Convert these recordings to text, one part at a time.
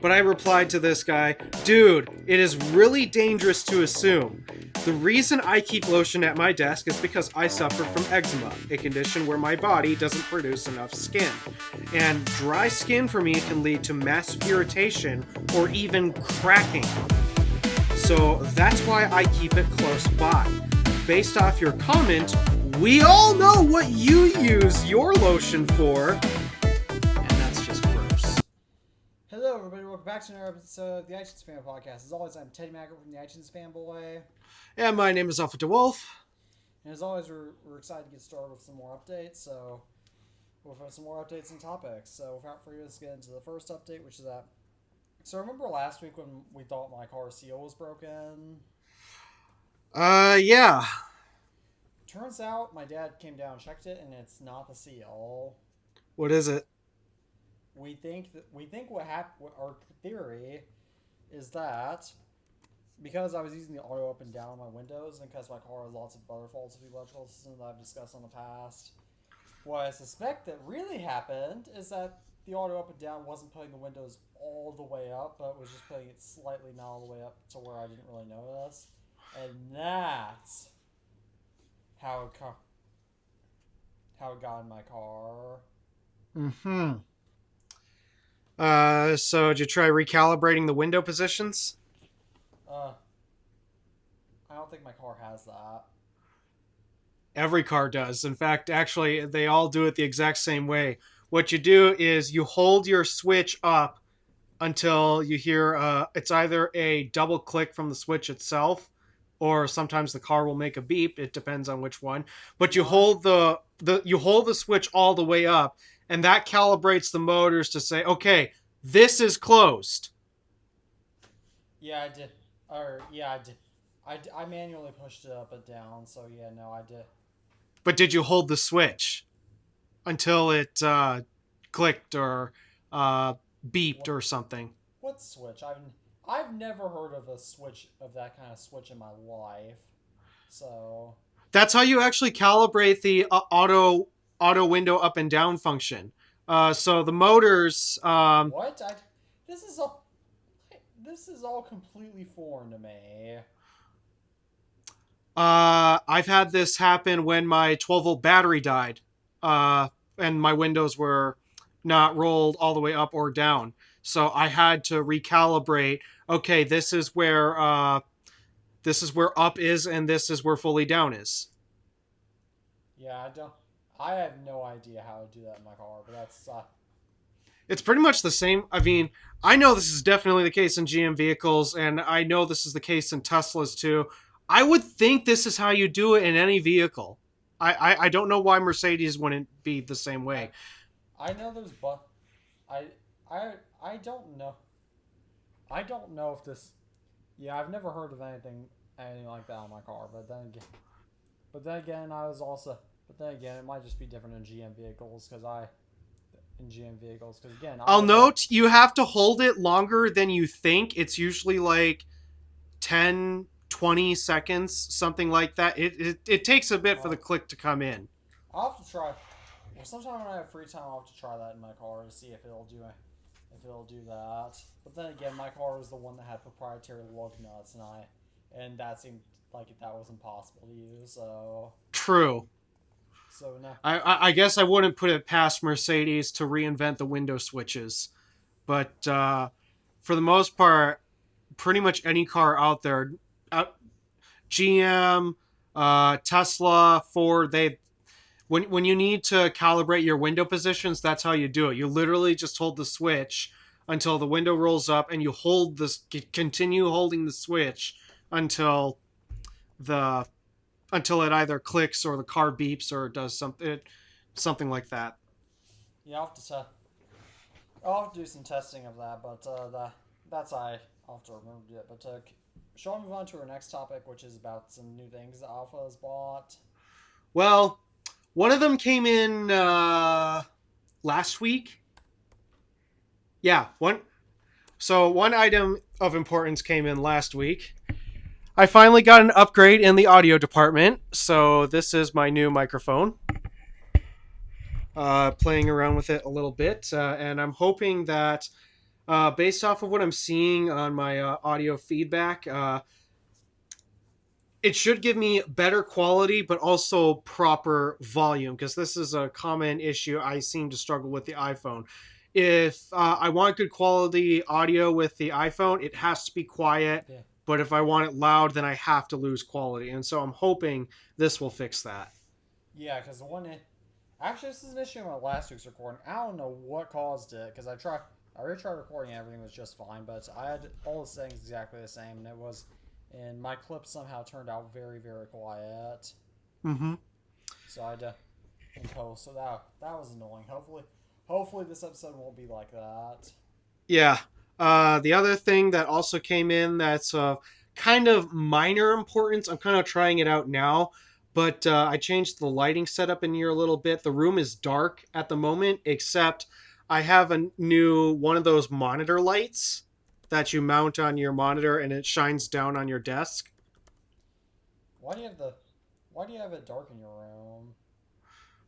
But I replied to this guy, dude, it is really dangerous to assume. The reason I keep lotion at my desk is because I suffer from eczema, a condition where my body doesn't produce enough skin. And dry skin for me can lead to massive irritation or even cracking. So that's why I keep it close by. Based off your comment, we all know what you use your lotion for. And that's just gross. Hello everybody, welcome back to another episode of the iTunes Fan Podcast. As always, I'm Teddy Macker from the iTunes Fanboy. And my name is Alpha DeWolf. And as always, we're excited to get started with some more updates. So, we'll have some more updates and topics. So, without further ado, let's get into the first update, which is that. So, remember last week when we thought my car seal was broken? Yeah. Turns out my dad came down and checked it, and it's not the seal. What is it? We think what happened. Our theory is that because I was using the auto up and down on my windows, and because my car has lots of other faults with the electrical system that I've discussed on the past, what I suspect that really happened is that the auto up and down wasn't putting the windows all the way up, but was just putting it slightly not all the way up to where I didn't really notice, and that's how it got in my car. Mm-hmm. So did you try recalibrating the window positions? I don't think my car has that. Every car does. In fact, actually, they all do it the exact same way. What you do is you hold your switch up until you hear it's either a double click from the switch itself, or sometimes the car will make a beep. It depends on which one. But you hold the switch all the way up, and that calibrates the motors to say, okay, this is closed. Yeah, I did. I did. I manually pushed it up and down, so yeah, no, I did. But did you hold the switch until it clicked or beeped or something? What switch? I've never heard of that kind of switch in my life. So that's how you actually calibrate the auto window up and down function. So the motors. What? This is all completely foreign to me. I've had this happen when my 12-volt battery died, and my windows were not rolled all the way up or down. So I had to recalibrate. Okay, this is where up is, and this is where fully down is. Yeah, I have no idea how to do that in my car, but that's. It's pretty much the same. I mean, I know this is definitely the case in GM vehicles, and I know this is the case in Teslas too. I would think this is how you do it in any vehicle. I don't know why Mercedes wouldn't be the same way. I know there's I don't know. I don't know if this. Yeah, I've never heard of anything like that on my car. But then again, it might just be different in GM vehicles because again, I'll note you have to hold it longer than you think. It's usually like 10, 20 seconds, something like that. It takes a bit for the click to come in. I'll have to try. Well, sometime when I have free time, I'll have to try that in my car to see if it'll do that. But then again, my car was the one that had proprietary lug nuts, and that seemed like that was impossible to use. So true. So no. I guess I wouldn't put it past Mercedes to reinvent the window switches, but for the most part, pretty much any car out there, GM, Tesla, Ford, when you need to calibrate your window positions, that's how you do it. You literally just hold the switch until the window rolls up, and you continue holding the switch until it either clicks or the car beeps or does something like that. Yeah, I'll have to do some testing of that, but I'll have to remember to do it. But shall we move on to our next topic, which is about some new things that Alpha has bought? Well, one of them came in last week. Yeah, one item of importance came in last week. I finally got an upgrade in the audio department, so this is my new microphone. Playing around with it a little bit, and I'm hoping that Based off of what I'm seeing on my audio feedback, it should give me better quality, but also proper volume, because this is a common issue I seem to struggle with the iPhone. If I want good quality audio with the iPhone, it has to be quiet. Yeah. But if I want it loud, then I have to lose quality. And so I'm hoping this will fix that. Yeah, because the one. Actually, this is an issue in my last week's recording. I don't know what caused it, because I already tried recording and everything was just fine, but I had all the settings exactly the same, and my clip somehow turned out very, very quiet. Mm-hmm. So I had to impose. So that was annoying. Hopefully this episode won't be like that. Yeah. The other thing that also came in that's kind of minor importance, I'm kind of trying it out now, but I changed the lighting setup in here a little bit. The room is dark at the moment, except I have a new one of those monitor lights that you mount on your monitor and it shines down on your desk. Why do you have it dark in your room?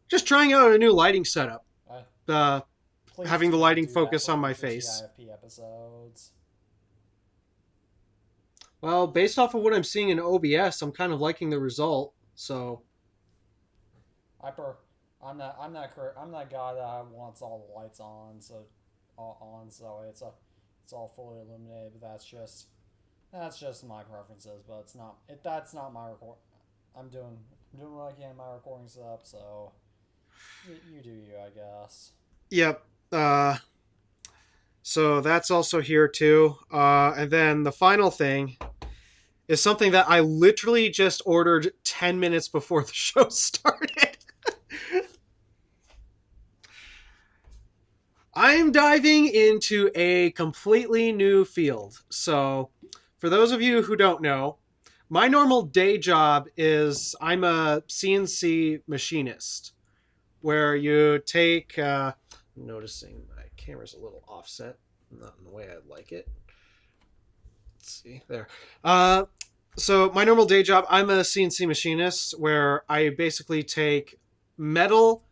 Just trying out a new lighting setup. Please Having the do not lighting do that focus for on my future face. TIFP episodes. Well, based off of what I'm seeing in OBS, I'm kind of liking the result. So, I'm not guy that wants all the lights on, so it's all fully illuminated. But that's just my preferences. But that's not my record. I'm doing what I can in my recording setup. So you do you, I guess. yep. So that's also here too. And then the final thing is something that I literally just ordered 10 minutes before the show started. I'm diving into a completely new field. So, for those of you who don't know, my normal day job is I'm a CNC machinist, where you take. I'm noticing my camera's a little offset, not in the way I'd like it. Let's see there. So my normal day job, I'm a CNC machinist, where I basically take metal,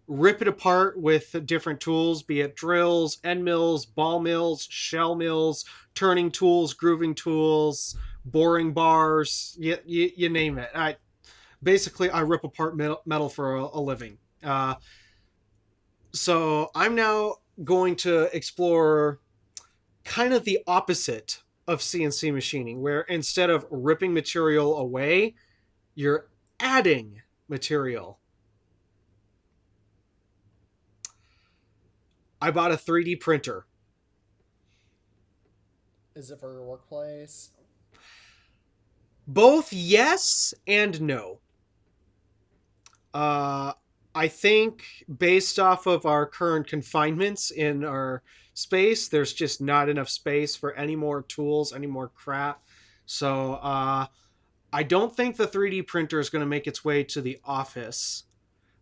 rip it apart with different tools, be it drills, end mills, ball mills, shell mills, turning tools, grooving tools, boring bars, you name it. I rip apart metal for a living. So I'm now going to explore kind of the opposite of CNC machining, where instead of ripping material away, you're adding material. I bought a 3D printer. Is it for your workplace? Both yes and no. I think based off of our current confinements in our space, there's just not enough space for any more tools, any more crap. So I don't think the 3D printer is going to make its way to the office.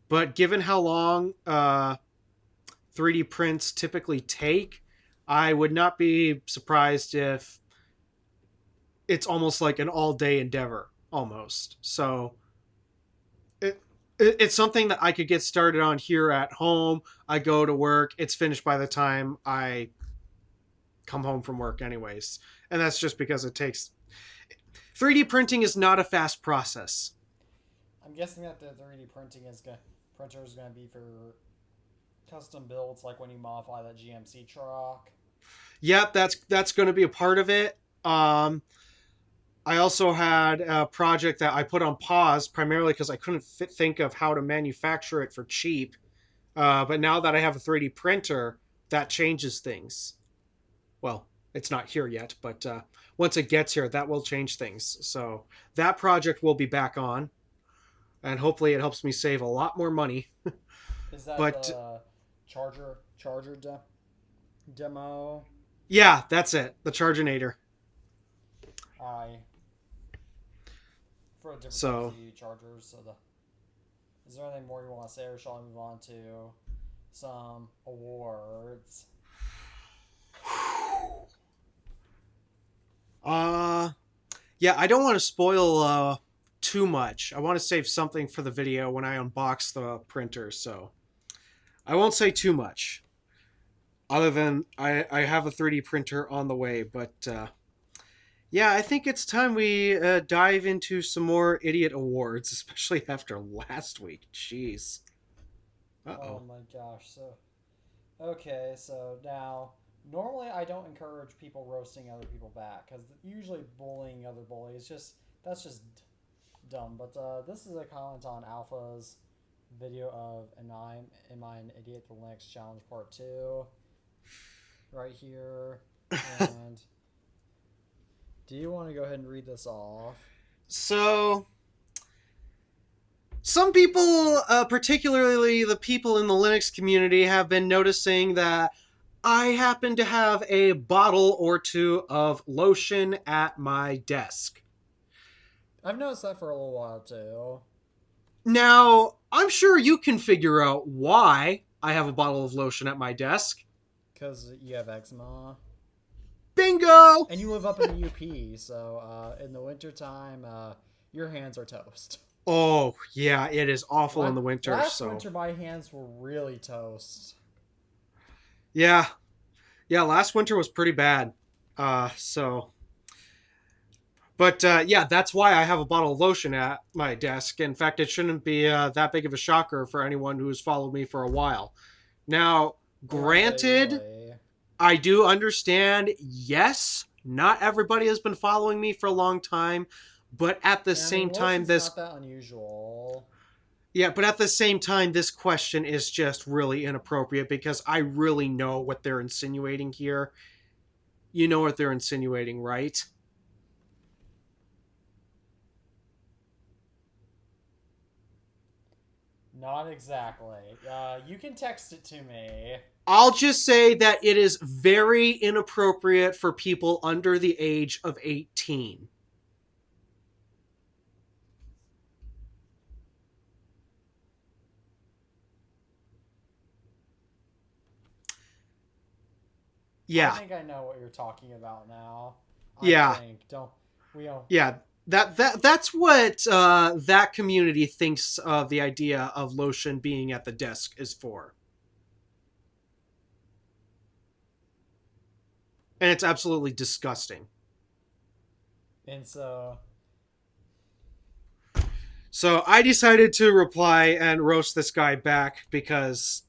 But given how long 3D prints typically take, I would not be surprised if it's almost like an all-day endeavor, almost. So it's something that I could get started on here at home. I go to work. It's finished by the time I come home from work anyways. And that's just because it takes... 3D printing is not a fast process. I'm guessing that the 3D printer is going to be for custom builds, like when you modify that GMC truck. Yep, that's going to be a part of it. I also had a project that I put on pause primarily because I couldn't think of how to manufacture it for cheap. But now that I have a 3D printer, that changes things. Well, it's not here yet, but once it gets here, that will change things. So that project will be back on, and hopefully it helps me save a lot more money. Is that the charger demo? Yeah, that's it. The Charginator. For a different types of chargers. Is there anything more you want to say, or shall I move on to some awards? Yeah, I don't want to spoil too much. I want to save something for the video when I unbox the printer, so I won't say too much. Other than I have a 3D printer on the way, but yeah, I think it's time we dive into some more idiot awards, especially after last week. Jeez. Oh Uh-oh. my gosh. So, okay, so now, normally I don't encourage people roasting other people back because usually bullying other bullies that's just dumb. But this is a comment on Alpha's video of Am I an Idiot? The Linux Challenge Part 2 right here. And do you want to go ahead and read this off? So, some people, particularly the people in the Linux community, have been noticing that I happen to have a bottle or two of lotion at my desk. I've noticed that for a little while too. Now, I'm sure you can figure out why I have a bottle of lotion at my desk. Because you have eczema. Bingo! And you live up in the UP, so in the wintertime, your hands are toast. Oh, yeah, it is awful in the winter. Last winter, my hands were really toast. Yeah. Yeah, last winter was pretty bad. But yeah, that's why I have a bottle of lotion at my desk. In fact, it shouldn't be that big of a shocker for anyone who's followed me for a while. Now, granted, Really? I do understand, yes, not everybody has been following me for a long time, but at the same time, not that unusual. Yeah, but at the same time, this question is just really inappropriate because I really know what they're insinuating here. You know what they're insinuating, right? Not exactly. You can text it to me. I'll just say that it is very inappropriate for people under the age of 18. Yeah. I think I know what you're talking about now. Yeah. Don't. Yeah. That's what that community thinks of the idea of lotion being at the desk is for. And it's absolutely disgusting. And so I decided to reply and roast this guy back because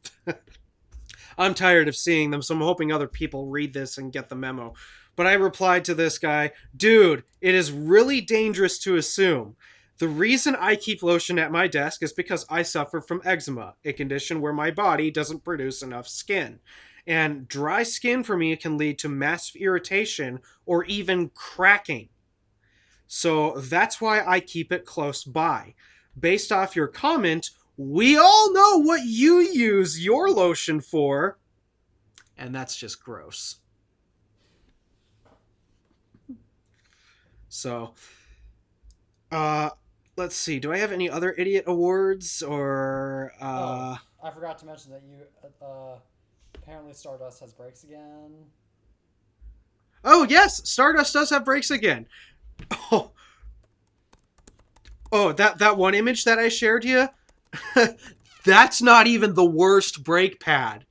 I'm tired of seeing them, so I'm hoping other people read this and get the memo. But I replied to this guy, dude, it is really dangerous to assume. The reason I keep lotion at my desk is because I suffer from eczema, a condition where my body doesn't produce enough skin. And dry skin for me can lead to massive irritation or even cracking. So that's why I keep it close by. Based off your comment, we all know what you use your lotion for. And that's just gross. So, let's see. Do I have any other idiot awards or I forgot to mention that you apparently Stardust has brakes again. Oh, yes, Stardust does have brakes again. Oh, that one image that I shared you? That's not even the worst brake pad.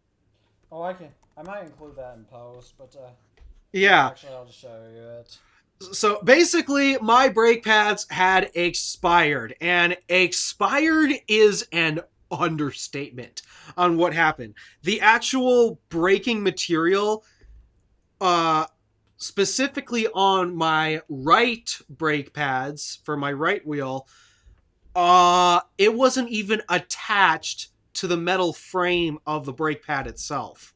Oh, I might include that in post, but yeah. Actually, I'll just show you it. So basically, my brake pads had expired, and expired is an understatement on what happened. The actual braking material, specifically on my right brake pads for my right wheel, it wasn't even attached to the metal frame of the brake pad itself.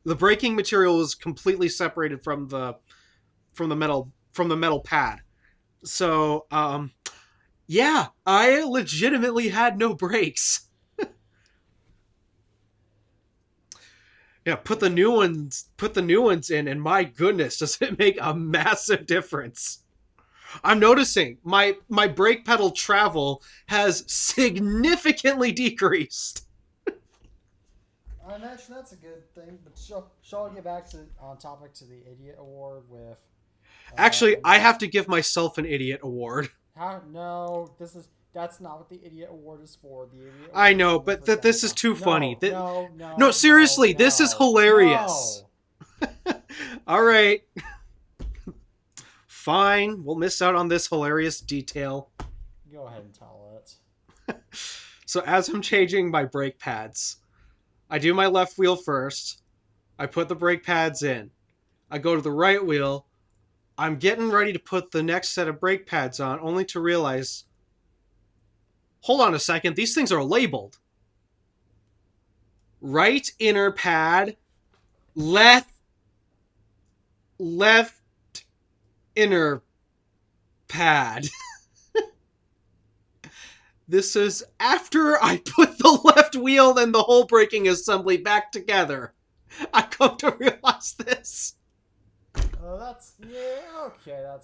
The braking material was completely separated from the metal pad. So, yeah, I legitimately had no brakes. Yeah, put the new ones in, and my goodness, does it make a massive difference. I'm noticing my brake pedal travel has significantly decreased. And actually, that's a good thing. But shall I get back on topic to the idiot award with? Actually, I have to give myself an idiot award. How? No, this That's not what the idiot award is for. The idiot I award know, is but for this is Samsung. too funny. No, Seriously, this is hilarious. No. All right. Fine, we'll miss out on this hilarious detail. Go ahead and tell it. So as I'm changing my brake pads, I do my left wheel first. I put the brake pads in. I go to the right wheel. I'm getting ready to put the next set of brake pads on, only to realize, hold on a second, these things are labeled. Right inner pad, left inner pad. This is after I put the left wheel and the whole braking assembly back together. I come to realize this. Oh, that's pretty bad.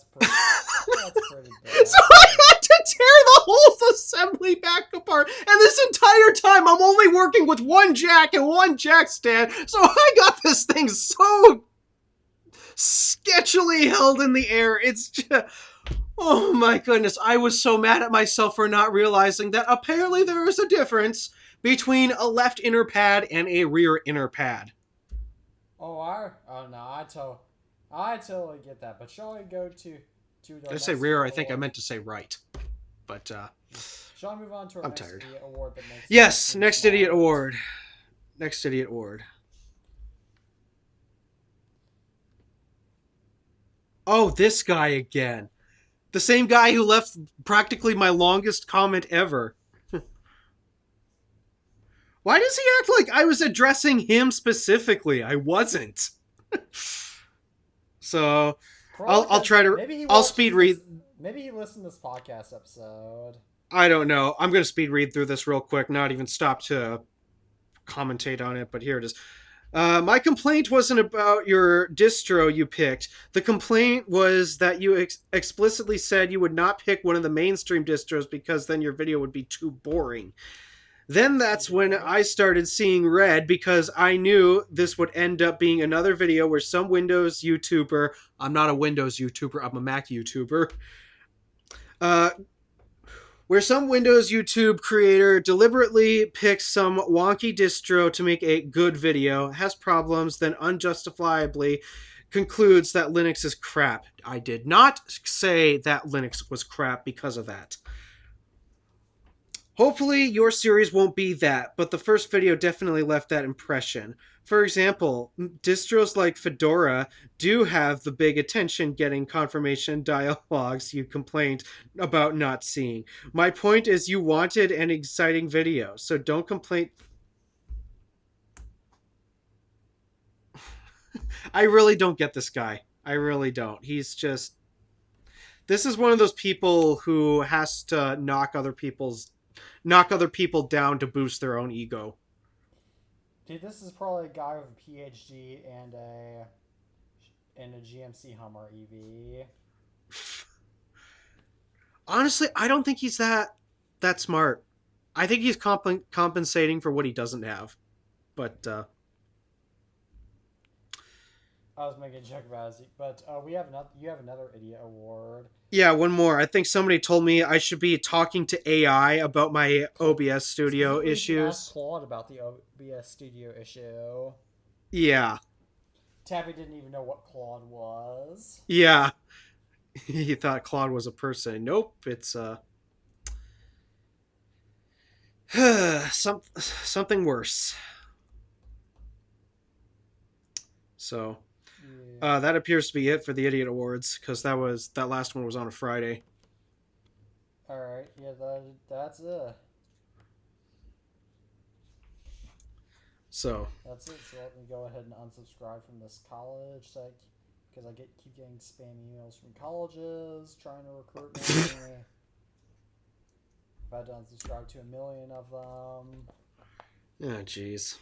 So I had to tear the whole assembly back apart. And this entire time, I'm only working with one jack and one jack stand. So I got this thing so sketchily held in the air. It's just... Oh my goodness, I was so mad at myself for not realizing that apparently there is a difference between a left inner pad and a rear inner pad. I totally get that. But shall we go to the I say rear, I think I meant to say right. But shall we move on to our next tired. idiot award? That makes yes, next idiot award. Next idiot award. Oh, this guy again. The same guy who left practically my longest comment ever. Why does he act like I was addressing him specifically? I wasn't. So, I'll try to... I'll speed read... Maybe he listened to this podcast episode. I don't know. I'm going to speed read through this real quick, not even stop to commentate on it, but here it is. My complaint wasn't about your distro you picked. The complaint was that you explicitly said you would not pick one of the mainstream distros because then your video would be too boring. Then that's when I started seeing red because I knew this would end up being another video where some Windows YouTuber... I'm not a Windows YouTuber, I'm a Mac YouTuber. Where some Windows YouTube creator deliberately picks some wonky distro to make a good video, has problems, then unjustifiably concludes that Linux is crap. I did not say that Linux was crap because of that. Hopefully your series won't be that, but the first video definitely left that impression. For example, distros like Fedora do have the big attention-getting confirmation dialogues you complained about not seeing. My point is you wanted an exciting video, so don't complain... I really don't get this guy. I really don't. He's just... This is one of those people who has to knock other people down to boost their own ego. Dude, this is probably a guy with a PhD and a GMC Hummer EV. Honestly, I don't think he's that smart. I think he's compensating for what he doesn't have. But I was making a joke about it, but you have another idiot award. Yeah, one more. I think somebody told me I should be talking to AI about my OBS Studio issues. Ask Claude about the OBS Studio issue. Yeah. Tabby didn't even know what Claude was. Yeah. He thought Claude was a person. Nope, it's something worse. So... that appears to be it for the Idiot Awards, because that last one was on a Friday. Alright, yeah, that's it. So. That's it, so let me go ahead and unsubscribe from this college site, because I keep getting spam emails from colleges trying to recruit me. I've had to unsubscribe to 1 million of them. Oh, jeez.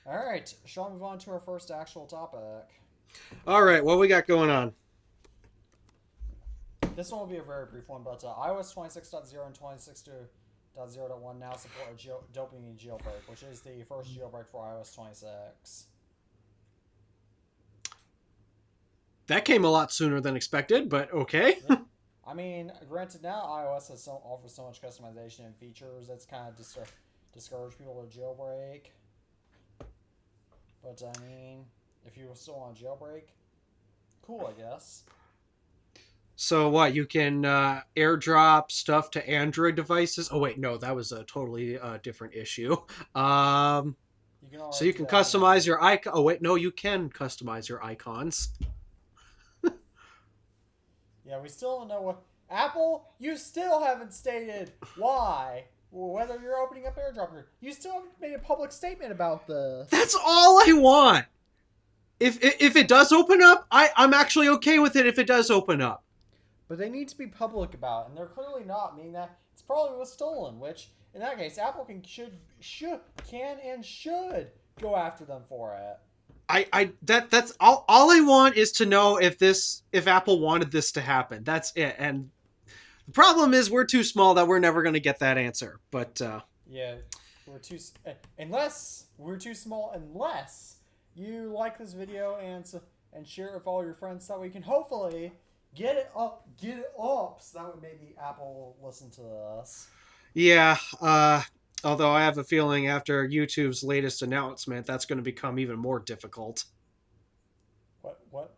Alright, shall we move on to our first actual topic? Alright, what we got going on? This one will be a very brief one, but iOS 26.0 and 26.0.1 now support a dopamine jailbreak, which is the first jailbreak for iOS 26. That came a lot sooner than expected, but okay. Yeah. I mean, granted, now iOS offers so much customization and features that's kind of discourage people to jailbreak. But I mean, if you still want to jailbreak, cool, I guess. So what? You can airdrop stuff to Android devices. Oh wait, no, that was a totally different issue. Um, You can so already you do can that anyway. customize your icon. Oh wait, no, you can customize your icons. Yeah, we still don't know what Apple. You still haven't stated why. Whether you're opening up AirDrop here, you still haven't made a public statement about this. That's all I want. If it does open up, I'm actually okay with it if it does open up. But they need to be public about it, and they're clearly not. Meaning that it's probably was stolen. Which, in that case, Apple can and should go after them for it. That's all I want is to know if Apple wanted this to happen. That's it. And the problem is we're too small that we're never going to get that answer. But Yeah, unless we're too small. Unless you like this video and share it with all your friends, so we can hopefully get it up, so that would maybe Apple will listen to this. yeah, although I have a feeling after YouTube's latest announcement, that's going to become even more difficult.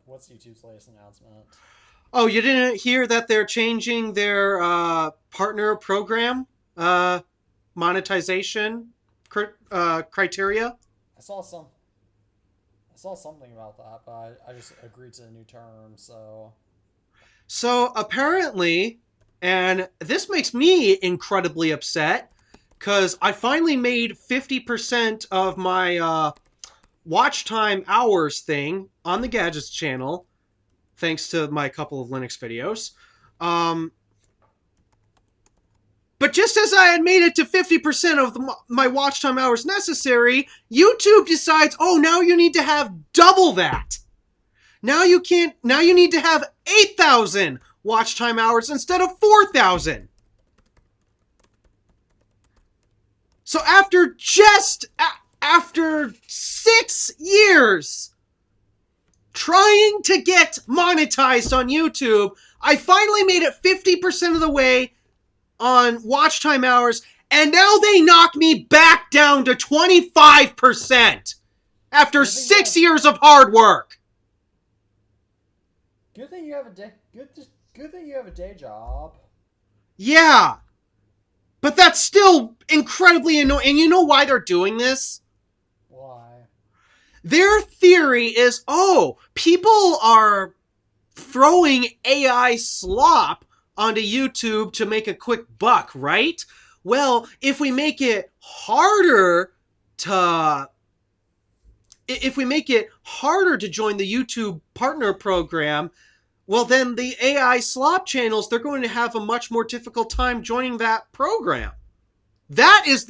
What's YouTube's latest announcement? Oh, you didn't hear that they're changing their partner program monetization criteria? I saw something about that, but I just agreed to the new term. So apparently, and this makes me incredibly upset, because I finally made 50% of my watch time hours thing on the Gadgets channel, thanks to my couple of Linux videos. But just as I had made it to 50% of my watch time hours necessary, YouTube decides, oh, now you need to have double that. Now you need to have 8,000 watch time hours instead of 4,000. So after 6 years trying to get monetized on YouTube, I finally made it 50% of the way on watch time hours, and now they knock me back down to 25% after 6 years of hard work. Good thing you have a day. Good thing you have a day job. Yeah, but that's still incredibly annoying. And you know why they're doing this? Why? Their theory is, oh, people are throwing AI slop onto YouTube to make a quick buck, right? Well, if we make it harder to join the YouTube partner program, well, then the AI slop channels, they're going to have a much more difficult time joining that program. That is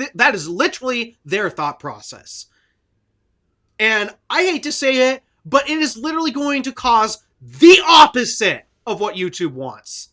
literally their thought process. And I hate to say it, but it is literally going to cause the opposite of what YouTube wants.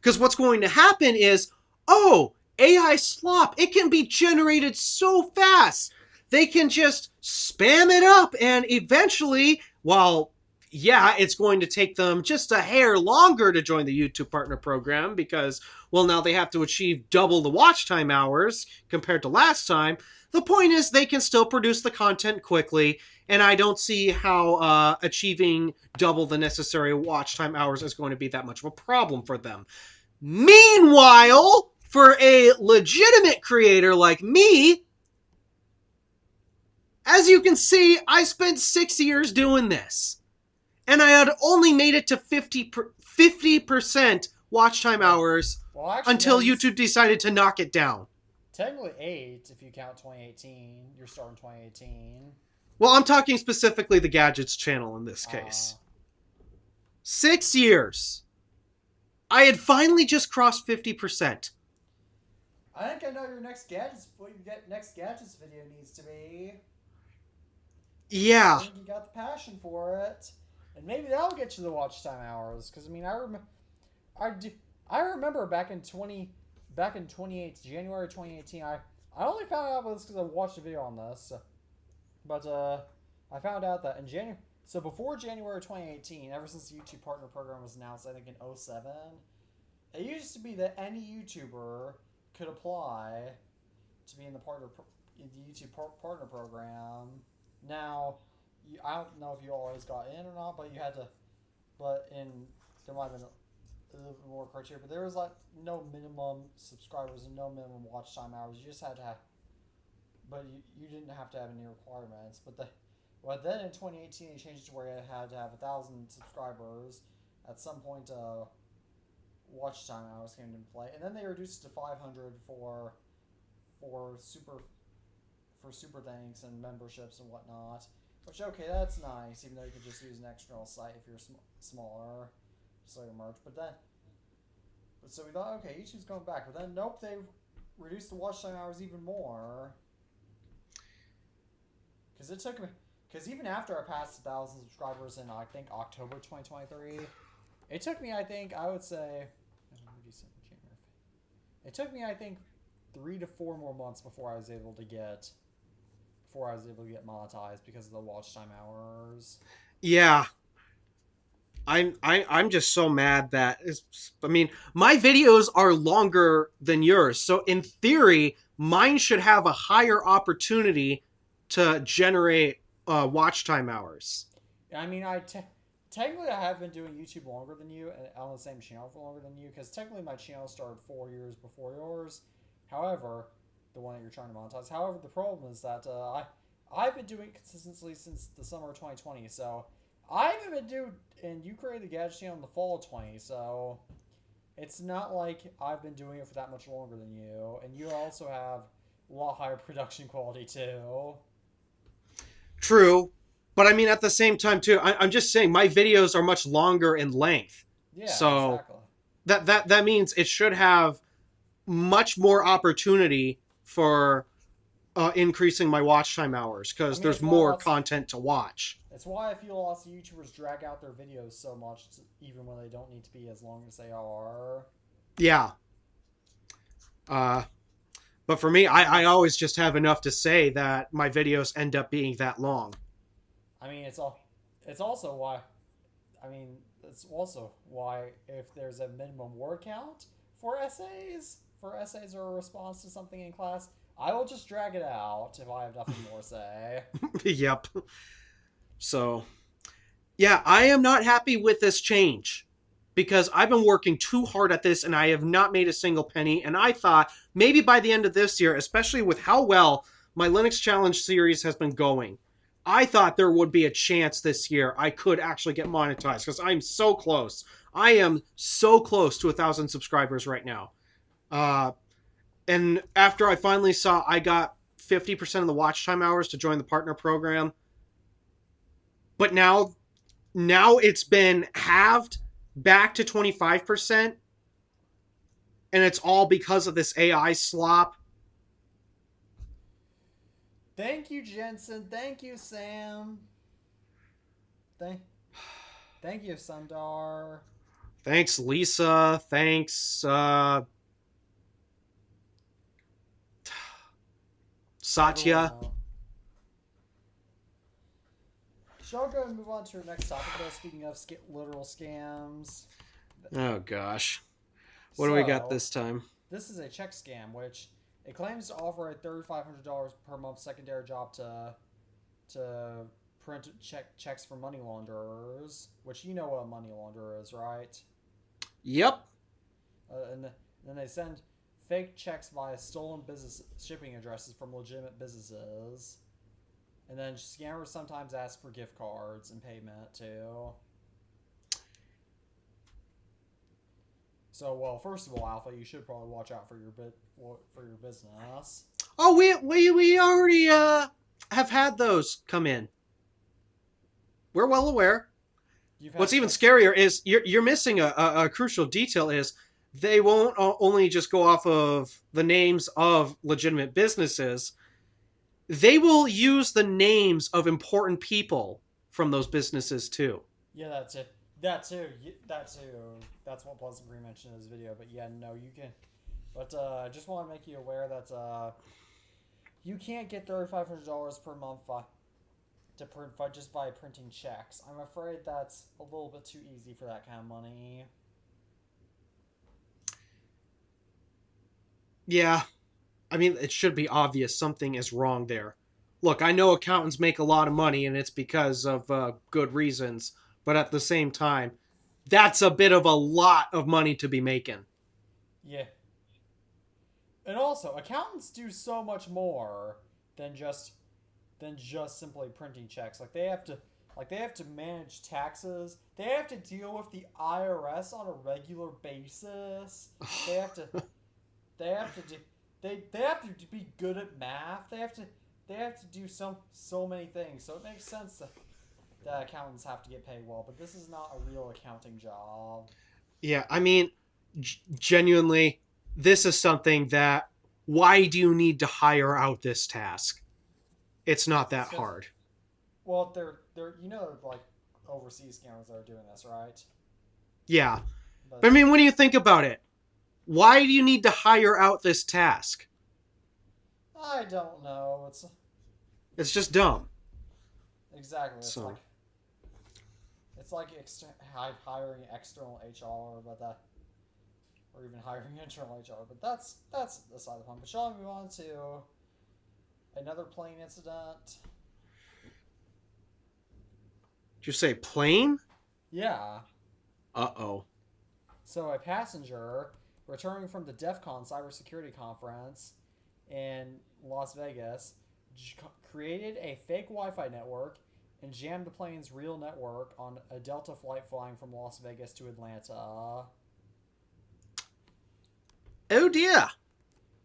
Because what's going to happen is, oh, AI slop, it can be generated so fast. They can just spam it up, and eventually, well, yeah, it's going to take them just a hair longer to join the YouTube Partner Program because, well, now they have to achieve double the watch time hours compared to last time. The point is they can still produce the content quickly, and I don't see how achieving double the necessary watch time hours is going to be that much of a problem for them. Meanwhile, for a legitimate creator like me, as you can see, I spent 6 years doing this. And I had only made it to 50% watch time hours until YouTube decided to knock it down. Technically 8 if you count 2018. You're starting 2018. Well, I'm talking specifically the Gadgets channel in this case. 6 years. I had finally just crossed 50%. I think I know your next Gadgets video needs to be. Yeah. I think you got the passion for it. And maybe that'll get you the watch time hours. Because, I mean, I remember back in 2018, January 2018, I only found out about this because I watched a video on this. But I found out that in So before January 2018, ever since the YouTube Partner Program was announced, I think in '07, it used to be that any YouTuber could apply to be in the YouTube Partner Program. Now, I don't know if you always got in or not, but you had to. There might have been a little bit more criteria, but there was like no minimum subscribers and no minimum watch time hours. You just had to have, but you didn't have to have any requirements. But then in 2018 they changed it to where you had to have 1,000 subscribers. At some point, watch time hours came into play, and then they reduced it to 500 for super thanks and memberships and whatnot. Which, okay, that's nice, even though you could just use an external site if you're smaller, just like your merch. So we thought, okay, YouTube's going back, but then nope, they reduced the watch time hours even more. Because even after I passed 1,000 subscribers in I think October 2023, it took me I think 3 to 4 more months before I was able to get monetized because of the watch time hours. Yeah. I'm just so mad that my videos are longer than yours. So in theory, mine should have a higher opportunity to generate watch time hours. I mean, technically I have been doing YouTube longer than you and on the same channel for longer than you, because technically my channel started 4 years before yours. However, the one that you're trying to monetize. However, the problem is that I've been doing it consistently since the summer of 2020. So I haven't been doing, and you created the Gadget channel in the fall of 20. So it's not like I've been doing it for that much longer than you, and you also have a lot higher production quality too. True, but I mean at the same time too, I'm just saying my videos are much longer in length. Yeah, so exactly. that means it should have much more opportunity for increasing my watch time hours, because there's more content to watch. That's why I feel lots of YouTubers drag out their videos so much, even when they don't need to be as long as they are. Yeah. But for me, I always just have enough to say that my videos end up being that long. I mean, it's also why if there's a minimum word count for essays or a response to something in class, I will just drag it out if I have nothing more to say. Yep. So, yeah, I am not happy with this change, because I've been working too hard at this and I have not made a single penny. And I thought maybe by the end of this year, especially with how well my Linux Challenge series has been going, I thought there would be a chance this year I could actually get monetized, because I'm so close. I am so close to 1,000 subscribers right now. And after I finally saw I got 50% of the watch time hours to join the partner program, but now it's been halved back to 25%, and it's all because of this AI slop. Thank you, Jensen. Thank you, Sam. Thank you, Sundar. Thanks, Lisa. Thanks, Satya. Shall I go and move on to our next topic, though, speaking of literal scams? Oh, gosh. What do we got this time? This is a check scam, which it claims to offer a $3,500 per month secondary job to print checks for money launderers, which you know what a money launderer is, right? Yep. And then they send fake checks via stolen business shipping addresses from legitimate businesses. And then scammers sometimes ask for gift cards and payment too. So, well, first of all, Alpha, you should probably watch out for your business. Oh, we already have had those come in. We're well aware. What's even scarier is you're missing a crucial detail, is they won't only just go off of the names of legitimate businesses. They will use the names of important people from those businesses too. Yeah, that's it. That too. That's what Pleasant Green mentioned in his video. But yeah, no, you can. But I just want to make you aware that you can't get $3,500 per month to print just by printing checks. I'm afraid that's a little bit too easy for that kind of money. Yeah, I mean, it should be obvious something is wrong there. Look, I know accountants make a lot of money and it's because of good reasons, but at the same time, that's a bit of a lot of money to be making. Yeah. And also, accountants do so much more than just simply printing checks. They have to manage taxes. They have to deal with the IRS on a regular basis. They have to they have to do they have to be good at math. They have to do so many things. So it makes sense that accountants have to get paid well, but this is not a real accounting job. Yeah, I mean, genuinely, this is something that why do you need to hire out this task? It's not It's that because hard. well, they're like overseas scammers that are doing this, right? Yeah. But I But mean, when you think about it, why do you need to hire out this task? I don't know. It's just dumb. Exactly. So, It's like hiring external HR, but that, or even hiring internal HR. But that's aside the point. But shall we move on to another plane incident? did you say plane? Yeah. Uh-oh. So a passenger returning from the DEF CON cybersecurity conference in Las Vegas created a fake Wi-Fi network and jammed the plane's real network on a Delta flight flying from Las Vegas to Atlanta. Oh dear.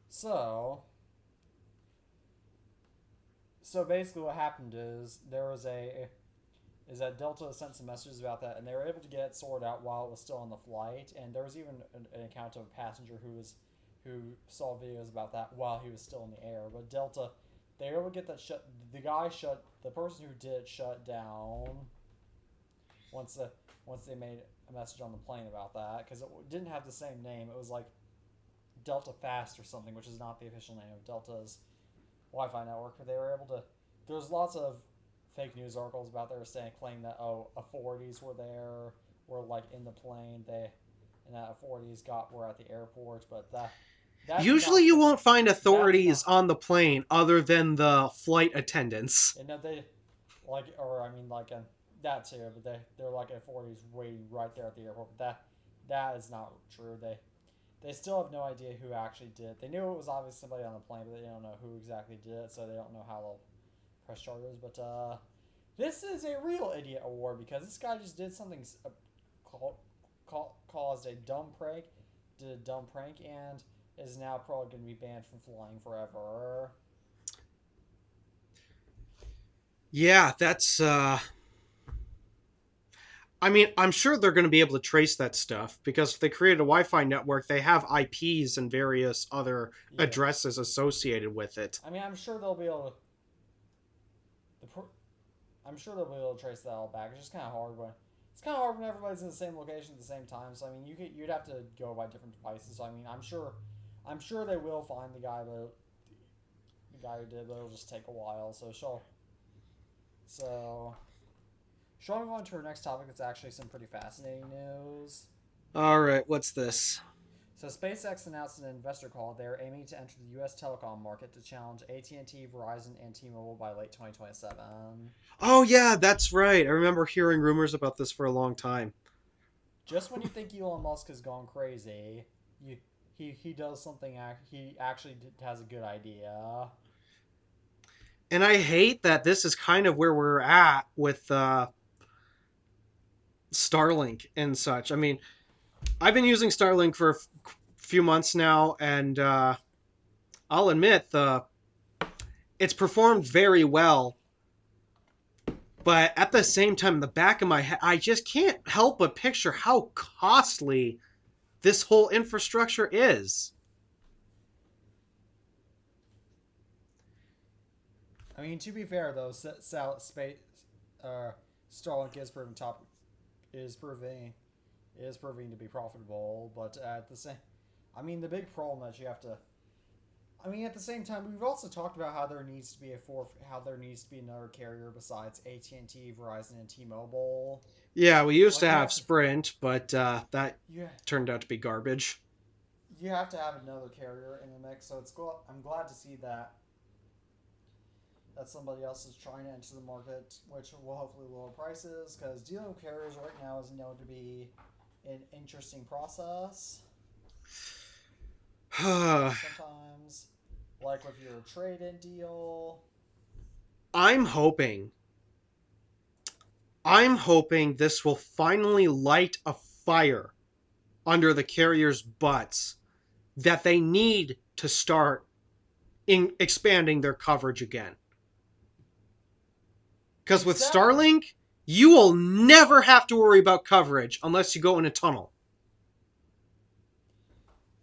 So, so basically, what happened is that Delta sent some messages about that, and they were able to get it sorted out while it was still on the flight. And there was even an account of a passenger who saw videos about that while he was still in the air. But Delta, they were able to get that shut. The person who did it shut down once they made a message on the plane about that, because it didn't have the same name. It was like Delta Fast or something, which is not the official name of Delta's Wi-Fi network. But they were able to. There's lots of fake news articles about there saying claim that authorities were like in the plane, and that authorities were at the airport, but that's Usually not you won't find that's authorities not on the plane other than the flight attendants. and that they like, or I mean like that too, but they're like authorities waiting right there at the airport, but that is not true. They still have no idea who actually did it. They knew it was obviously somebody on the plane, but they don't know who exactly did it, so they don't know how they'll press charges. But this is a real idiot award because this guy just did something caused a dumb prank, and is now probably going to be banned from flying forever. Yeah, that's I mean, I'm sure they're going to be able to trace that stuff because if they created a Wi-Fi network, they have IPs and various other Yeah, addresses associated with it. I mean, I'm sure they'll be able to. I'm sure they'll be able to trace that all back. It's just kind of hard when everybody's in the same location at the same time. So I mean, you'd have to go by different devices. So I mean, I'm sure they will find the guy, but the guy who did, but it'll just take a while. So shall we move on to our next topic? It's actually some pretty fascinating news. All right, what's this? So SpaceX announced in an investor call they're aiming to enter the U.S. telecom market to challenge AT&T, Verizon, and T-Mobile by late 2027. Oh yeah, that's right. I remember hearing rumors about this for a long time. Just when you think Elon Musk has gone crazy, he does something. He actually has a good idea. And I hate that this is kind of where we're at with Starlink and such. I mean, I've been using Starlink for a few months now, and I'll admit it's performed very well. But at the same time, in the back of my head, I just can't help but picture how costly this whole infrastructure is. I mean, to be fair though, Starlink is proving to be profitable, but at the same, I mean, the big problem that you have to, I mean, at the same time, we've also talked about how there needs to be another carrier besides AT&T, Verizon, and T-Mobile. Yeah, we used Like to you have have to, Sprint, but that you, turned out to be garbage. you have to have another carrier in the mix. So it's cool. I'm glad to see that somebody else is trying to enter the market, which will hopefully lower prices. Because dealing with carriers right now is known to be an interesting process. Sometimes, like with your trade-in deal. I'm hoping this will finally light a fire under the carriers' butts that they need to start expanding their coverage again. Because with Starlink, you will never have to worry about coverage unless you go in a tunnel.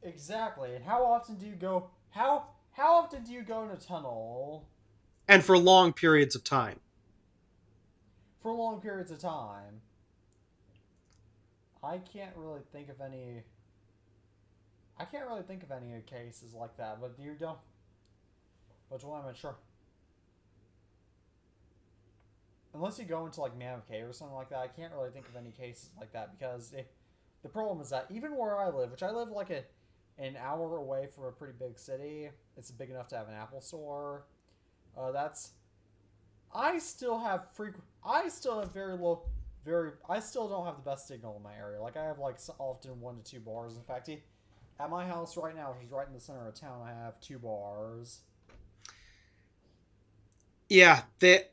Exactly. And how often do you go? How often do you go in a tunnel? And for long periods of time. For long periods of time. I can't really think of any cases like that, but you don't. But when I'm sure. Unless you go into like Man of K or something like that, I can't really think of any cases like that because the problem is that even where I live, which I live like an hour away from a pretty big city, it's big enough to have an Apple store. I still have very low, I still don't have the best signal in my area. Like I have like often 1 to 2 bars. In fact, at my house right now, which is right in the center of town, I have 2 bars. Yeah, the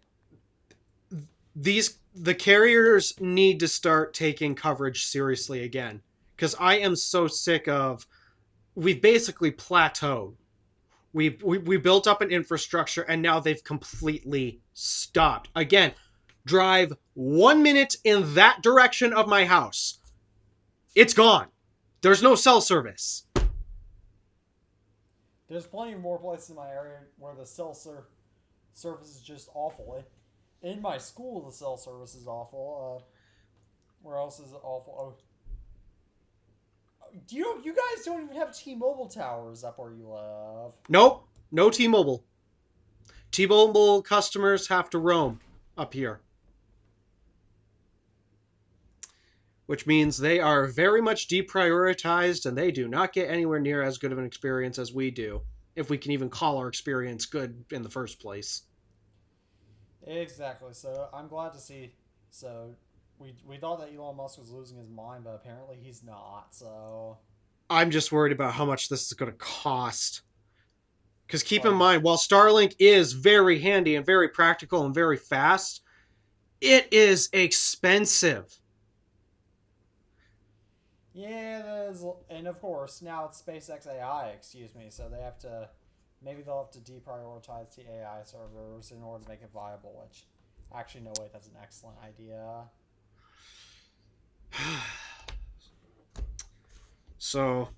carriers need to start taking coverage seriously again, because I am so sick of, we've basically plateaued. We built up an infrastructure and now they've completely stopped. Again, drive 1 minute in that direction of my house, it's gone. There's no cell service. There's plenty more places in my area where the cell service is just awful. In my school, the cell service is awful. Where else is it awful? You guys don't even have T-Mobile towers up where you live. Nope, no T-Mobile. T-Mobile customers have to roam up here, which means they are very much deprioritized and they do not get anywhere near as good of an experience as we do, if we can even call our experience good in the first place. Exactly. So I'm glad to see. So we thought that Elon Musk was losing his mind, but apparently he's not. So I'm just worried about how much this is going to cost. Because keep in mind, while Starlink is very handy and very practical and very fast, it is expensive. Yeah, it is. And of course, now it's SpaceX AI, excuse me, so maybe they'll have to deprioritize the AI servers in order to make it viable, which, actually, no, wait, that's an excellent idea. So,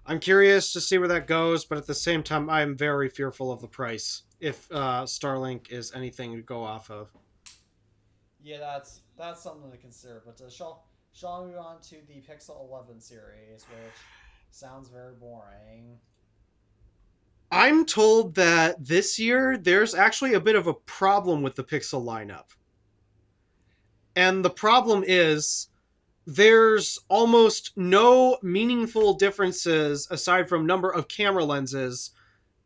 I'm curious to see where that goes, but at the same time, I'm very fearful of the price if Starlink is anything to go off of. Yeah, that's something to consider. But shall we move on to the Pixel 11 series, which sounds very boring. I'm told that this year there's actually a bit of a problem with the Pixel lineup. And the problem is there's almost no meaningful differences aside from number of camera lenses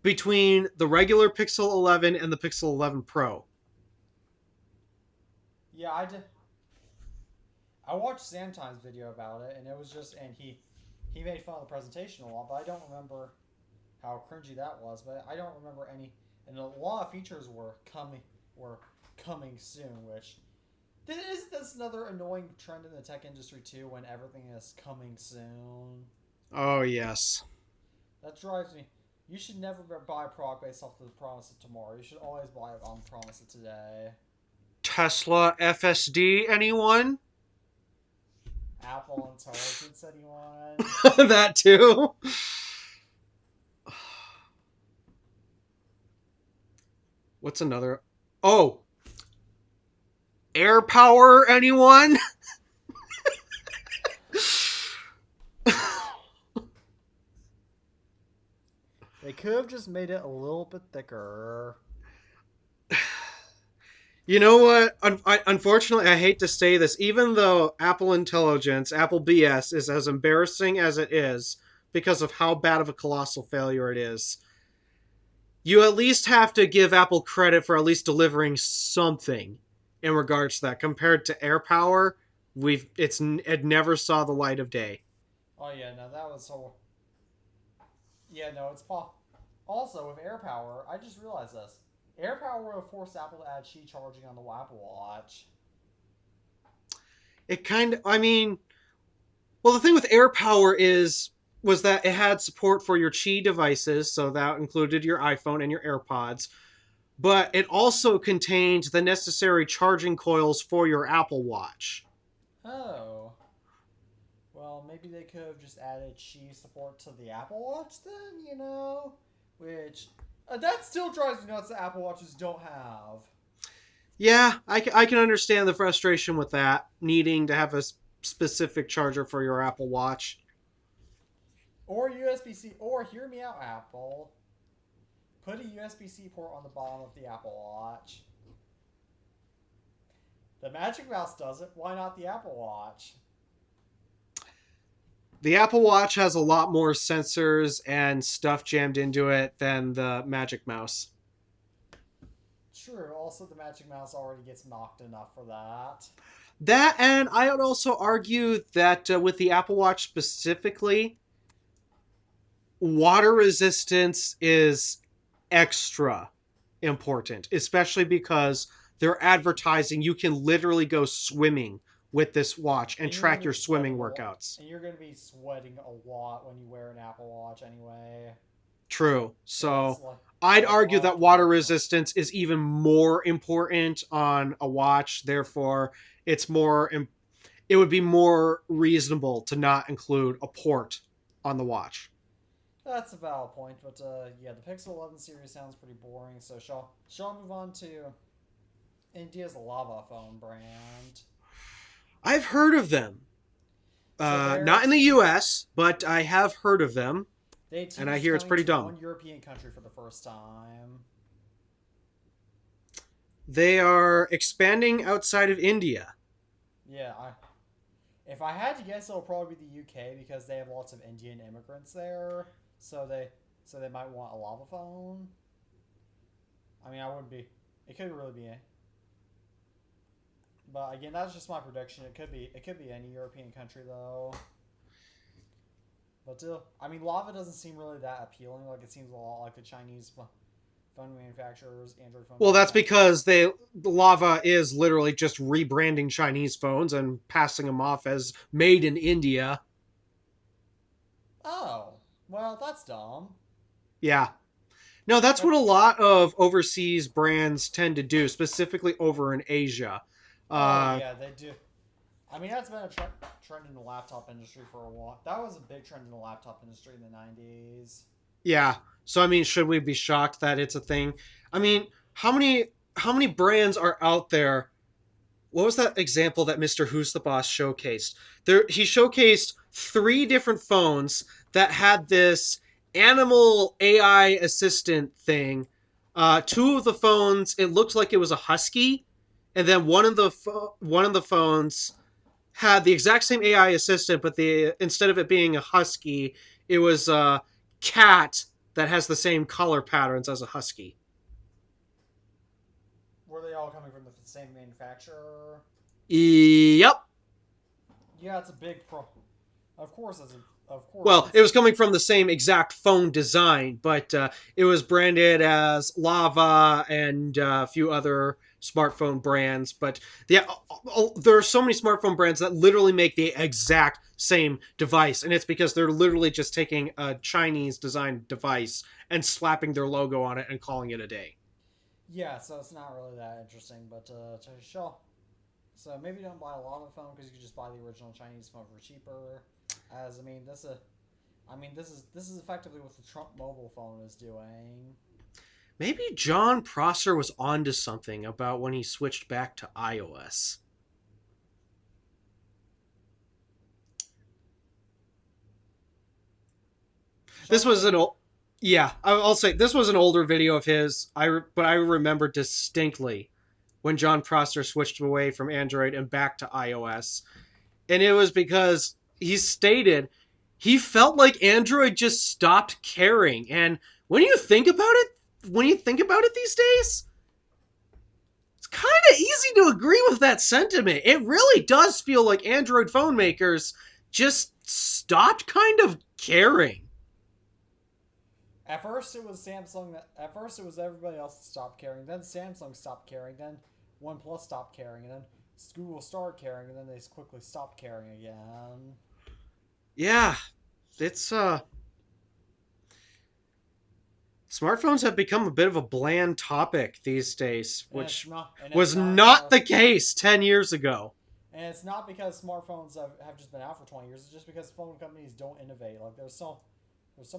between the regular Pixel 11 and the Pixel 11 Pro. Yeah, I watched Samtime's video about it, and it was just, and he made fun of the presentation a lot, but I don't remember how cringy that was. But I don't remember any, and a lot of features were coming soon. Which isn't this another annoying trend in the tech industry too, when everything is coming soon? Oh yes, that drives me. You should never buy a product based off of the promise of tomorrow. You should always buy it on the promise of today. Tesla FSD, anyone? Apple Intelligence, anyone? That too. What's another? Oh, air power, anyone? could have just made it a little bit thicker. You know what? Unfortunately, I hate to say this. Even though Apple Intelligence, Apple BS, is as embarrassing as it is because of how bad of a colossal failure it is, you at least have to give Apple credit for at least delivering something in regards to that. Compared to AirPower, it never saw the light of day. Oh yeah, no, that was so. Yeah, no, it's also with AirPower. I just realized this. AirPower would have forced Apple to add Qi charging on the Apple Watch. It kind of, I mean, well, the thing with AirPower was that it had support for your Qi devices, so that included your iPhone and your AirPods, but it also contained the necessary charging coils for your Apple Watch. Oh. Well, maybe they could have just added Qi support to the Apple Watch then, you know? Which, that still drives me nuts that Apple Watches don't have. Yeah, I can understand the frustration with that, needing to have a specific charger for your Apple Watch. Or USB-C, or hear me out, Apple. Put a USB-C port on the bottom of the Apple Watch. The Magic Mouse does it, why not the Apple Watch? The Apple Watch has a lot more sensors and stuff jammed into it than the Magic Mouse. True, also the Magic Mouse already gets knocked enough for that. That, and I would also argue that with the Apple Watch specifically, water resistance is extra important, especially because they're advertising you can literally go swimming with this watch and track your swimming workouts. And you're going to be sweating a lot when you wear an Apple Watch anyway. True. So I'd argue that water resistance is even more important on a watch. Therefore, it would be more reasonable to not include a port on the watch. That's a valid point, but yeah, the Pixel 11 series sounds pretty boring, so shall I move on to India's Lava phone brand? I've heard of them. Not in the US, but I have heard of them. And I hear it's pretty dumb. One European country for the first time. They are expanding outside of India. Yeah, if I had to guess, it'll probably be the UK because they have lots of Indian immigrants there. So they might want a lava phone. I mean, I wouldn't be. It could really be. But again, that's just my prediction. It could be any European country though. But still, I mean, lava doesn't seem really that appealing. Like it seems a lot like the Chinese phone manufacturers, Android phone. Well, that's because lava is literally just rebranding Chinese phones and passing them off as made in India. Oh. Well, that's dumb. Yeah. No, that's what a lot of overseas brands tend to do, specifically over in Asia. Yeah, they do. I mean, that's been a trend in the laptop industry for a while. That was a big trend in the laptop industry in the 90s. Yeah. So, I mean, should we be shocked that it's a thing? I mean, how many brands are out there? What was that example that Mr. Who's the Boss showcased? He showcased 3 different phones that had this animal AI assistant thing. 2 of the phones, it looked like it was a husky, and then one of the phones had the exact same AI assistant, but instead of it being a husky, it was a cat that has the same color patterns as a husky. Were they all coming from the same manufacturer? Yep. Yeah, it's a big pro. Of course. Well, it was coming from the same exact phone design, but it was branded as Lava and a few other smartphone brands. But yeah, there are so many smartphone brands that literally make the exact same device, and it's because they're literally just taking a Chinese designed device and slapping their logo on it and calling it a day. Yeah, so it's not really that interesting, but sure. So maybe don't buy a Lava phone because you could just buy the original Chinese phone for cheaper. As this is effectively what the Trump mobile phone is doing. Maybe John Prosser was onto something about when he switched back to iOS. This was an old... Yeah, I'll say this was an older video of his. But I remember distinctly when John Prosser switched away from Android and back to iOS, and it was because he stated he felt like Android just stopped caring. And when you think about it these days, it's kind of easy to agree with that sentiment. It really does feel like Android phone makers just stopped kind of caring. At first, it was Samsung. At first, it was everybody else that stopped caring. Then Samsung stopped caring. Then OnePlus stopped caring, and then Google started caring, and then they quickly stopped caring again. Yeah, it's smartphones have become a bit of a bland topic these days, which was not the case 10 years ago. And it's not because smartphones have just been out for 20 years. It's just because phone companies don't innovate. Like, there's so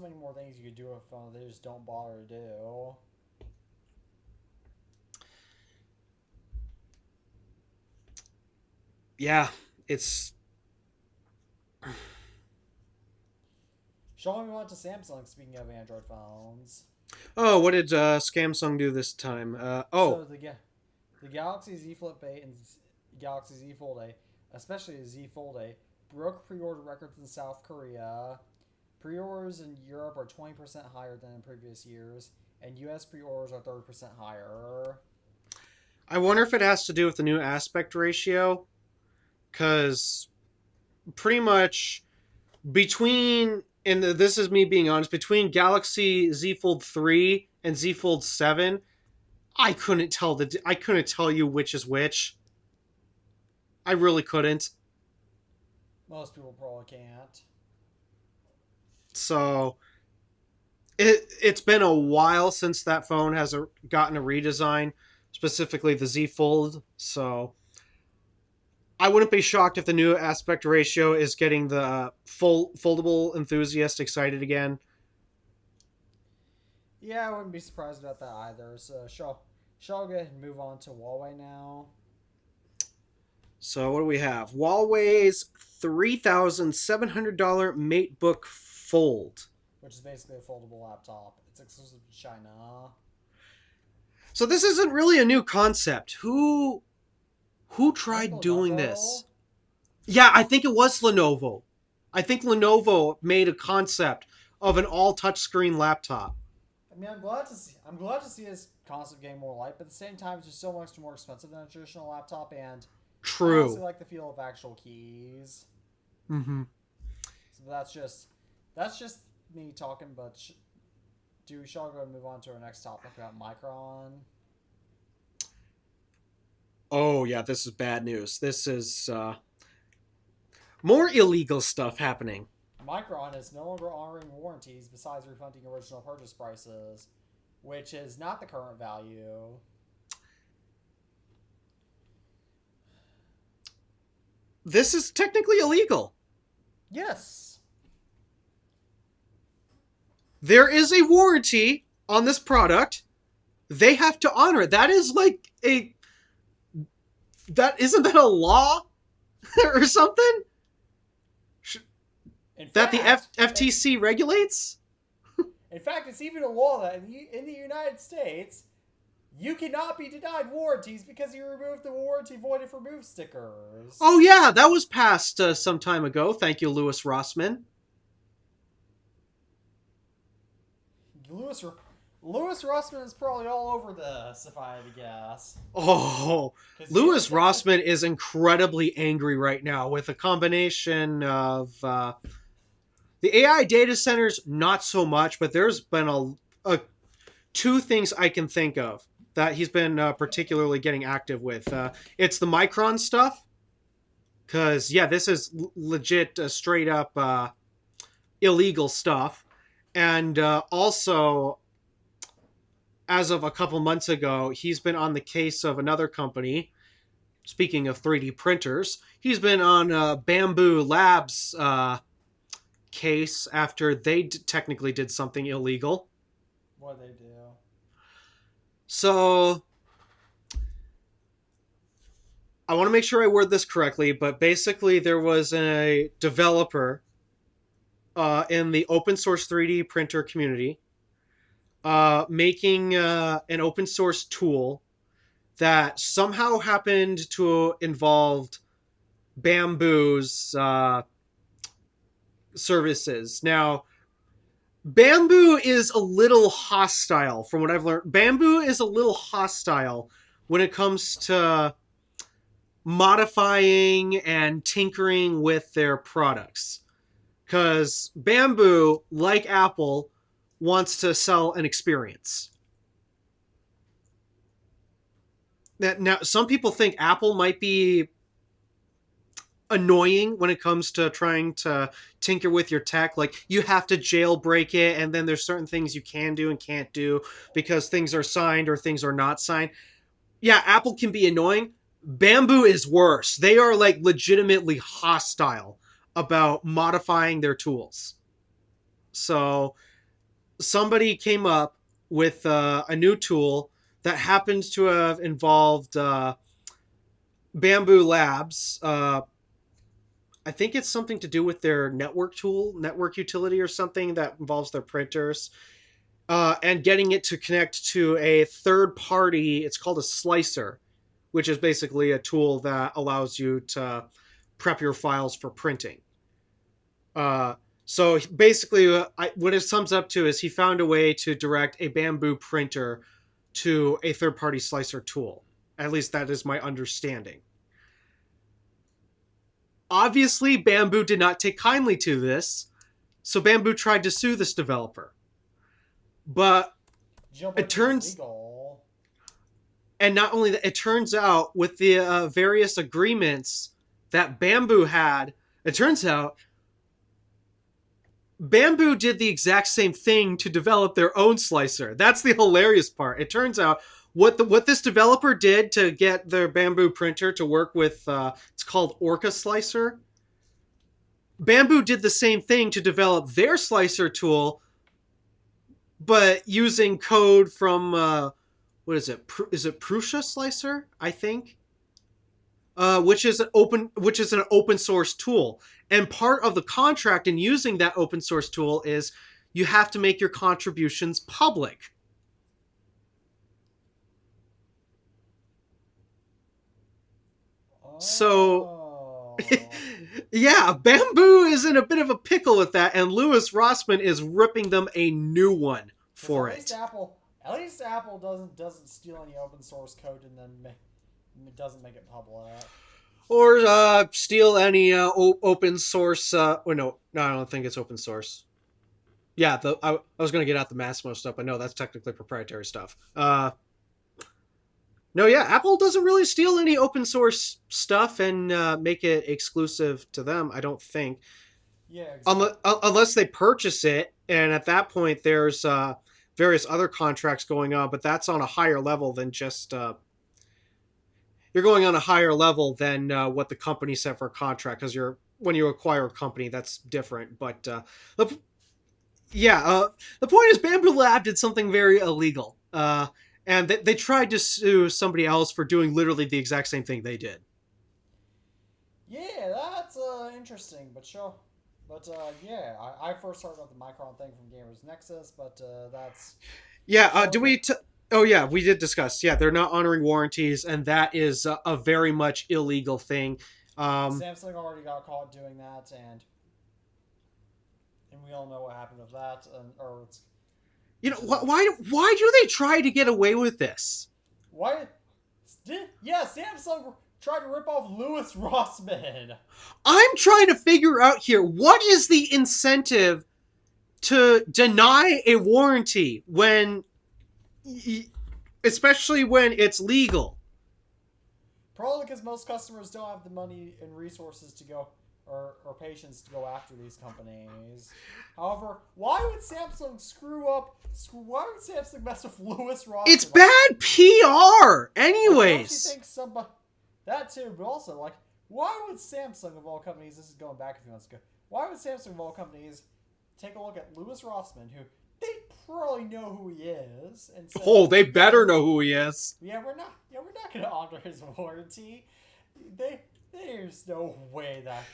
many more things you could do with a phone that they just don't bother to do. Yeah, it's... Shall we move on to Samsung, speaking of Android phones? Oh, what did Samsung do this time? So the Galaxy Z Flip 8 and Galaxy Z Fold 8, especially the Z Fold 8, broke pre-order records in South Korea. Pre-orders in Europe are 20% higher than in previous years, and US pre-orders are 30% higher. I wonder if it has to do with the new aspect ratio, because pretty much between, and this is me being honest, between Galaxy Z Fold 3 and Z Fold 7, I couldn't tell you which is which. I really couldn't. Most people probably can't. So it's been a while since that phone has gotten a redesign, specifically the Z Fold. So I wouldn't be shocked if the new aspect ratio is getting the foldable enthusiast excited again. Yeah, I wouldn't be surprised about that either. So shall we go ahead and move on to Huawei now? So what do we have? Huawei's $3,700 MateBook Fold, which is basically a foldable laptop. It's exclusive to China. So this isn't really a new concept. Who tried doing this? Yeah, I think it was Lenovo. I think Lenovo made a concept of an all touchscreen laptop. I mean, I'm glad to see this concept gain more light, but at the same time, it's just so much more expensive than a traditional laptop, and true. I also like the feel of actual keys. Mm-hmm. So that's just me talking. But shall we go and move on to our next topic about Micron? Oh yeah, this is bad news. This is more illegal stuff happening. Micron is no longer honoring warranties besides refunding original purchase prices, which is not the current value. This is technically illegal. Yes. There is a warranty on this product. They have to honor it. That is like isn't that a law or something? That the FTC regulates? In fact, it's even a law that in the United States, you cannot be denied warranties because you removed the warranty void if removed stickers. Oh yeah, that was passed some time ago. Thank you, Louis Rossmann. Louis Rossmann is probably all over this, if I had to guess. Oh, Louis Rossmann is incredibly angry right now with a combination of the AI data centers, not so much, but there's been two things I can think of that he's been particularly getting active with. It's the Micron stuff, because, yeah, this is legit straight up illegal stuff. And also, as of a couple months ago, he's been on the case of another company. Speaking of 3D printers, he's been on Bamboo Labs case after they technically did something illegal. What they do? So, I want to make sure I word this correctly, but basically there was a developer in the open source 3D printer community making an open source tool that somehow happened to involve Bamboo's services. Now, Bamboo is a little hostile, from what I've learned. Bamboo is a little hostile when it comes to modifying and tinkering with their products. Because Bamboo, like Apple, wants to sell an experience. Now, some people think Apple might be annoying when it comes to trying to tinker with your tech. Like, you have to jailbreak it, and then there's certain things you can do and can't do because things are signed or things are not signed. Yeah, Apple can be annoying. Bamboo is worse. They are like legitimately hostile about modifying their tools. So somebody came up with a new tool that happens to have involved Bamboo Labs. I think it's something to do with their network utility or something that involves their printers. And getting it to connect to a third party. It's called a slicer, which is basically a tool that allows you to prep your files for printing. So basically, what it sums up to is he found a way to direct a Bamboo printer to a third-party slicer tool. At least that is my understanding. Obviously, Bamboo did not take kindly to this, so Bamboo tried to sue this developer. But it turns... And not only that, it turns out with the various agreements that Bamboo had, it turns out Bamboo did the exact same thing to develop their own slicer. That's the hilarious part. It turns out what this developer did to get their Bamboo printer to work with, it's called Orca Slicer. Bamboo did the same thing to develop their slicer tool, but using code from, what is it? Is it Prusa Slicer? I think, which is an open source tool. And part of the contract in using that open source tool is you have to make your contributions public. Oh. So, yeah, Bamboo is in a bit of a pickle with that, and Louis Rossmann is ripping them a new one for it. At least Apple doesn't steal any open source code and then doesn't make it public. Or steal any open source. No, I don't think it's open source. Yeah, I was going to get out the Massimo stuff, but no, that's technically proprietary stuff. No, yeah, Apple doesn't really steal any open source stuff and make it exclusive to them, I don't think. Yeah, exactly. Unless they purchase it, and at that point there's various other contracts going on, but that's on a higher level than just... You're going on a higher level than what the company set for a contract, because when you acquire a company, that's different. But the point is Bamboo Lab did something very illegal, and they tried to sue somebody else for doing literally the exact same thing they did. Yeah, that's interesting, but sure. But yeah, I first heard about the Micron thing from Gamers Nexus, but that's... Yeah, oh yeah, we did discuss. Yeah, they're not honoring warranties, and that is a very much illegal thing. Samsung already got caught doing that, and we all know what happened with that. Why do they try to get away with this? Samsung tried to rip off Louis Rossmann. I'm trying to figure out here, what is the incentive to deny a warranty when... especially when it's legal? Probably because most customers don't have the money and resources to go, or patience to go after these companies. However, why would Samsung why would Samsung mess with Louis Rossmann? It's bad PR! Anyways! I think somebody... That too, but also, like, why would Samsung of all companies... This is going back a few months ago. Why would Samsung of all companies take a look at Louis Rossmann, who... They probably know who he is, and say, they better know who he is. Yeah, we're not going to honor his warranty. There's no way that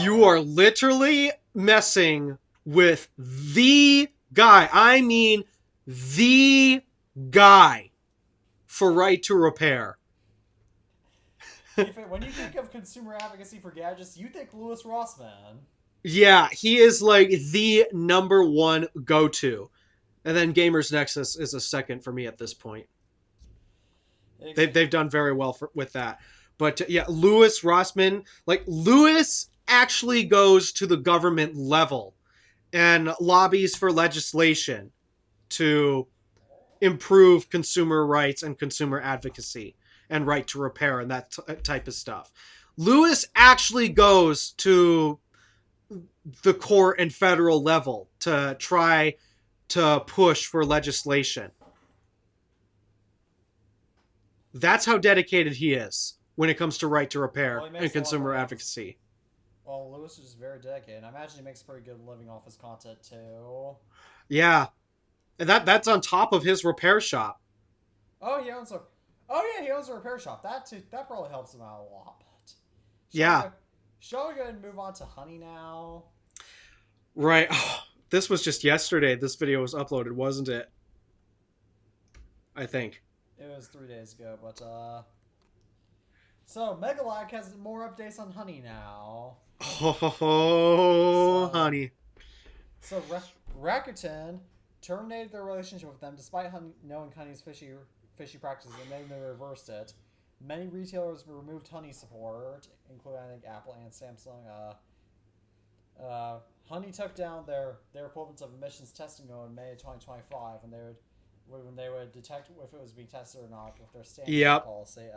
you are literally messing with the guy. I mean, the guy for right to repair. When you think of consumer advocacy for gadgets, you think Louis Rossmann. Yeah, he is like the number one go-to. And then Gamers Nexus is a second for me at this point. They've done very well with that. But yeah, Louis Rossmann, like Louis actually goes to the government level and lobbies for legislation to improve consumer rights and consumer advocacy and right to repair and that type of stuff. Louis actually goes to the court and federal level to try to push for legislation. That's how dedicated he is when it comes to right to repair and consumer advocacy. Well, Louis is very dedicated. I imagine he makes a pretty good living off his content too. Yeah. And that's on top of his repair shop. Oh, he owns a repair shop. That probably helps him out a lot. But shall we go ahead and move on to Honey now? Right. Oh, this was just yesterday. This video was uploaded, wasn't it? I think. It was 3 days ago, but so Megalag has more updates on Honey now. Oh, Honey. So Rakuten terminated their relationship with them despite knowing Honey's fishy practices, and then they reversed it. Many retailers removed Honey support, including I think Apple and Samsung. Honey took down their equivalents of emissions testing mode in May of 2025, and when they would detect if it was being tested or not with their standard policy.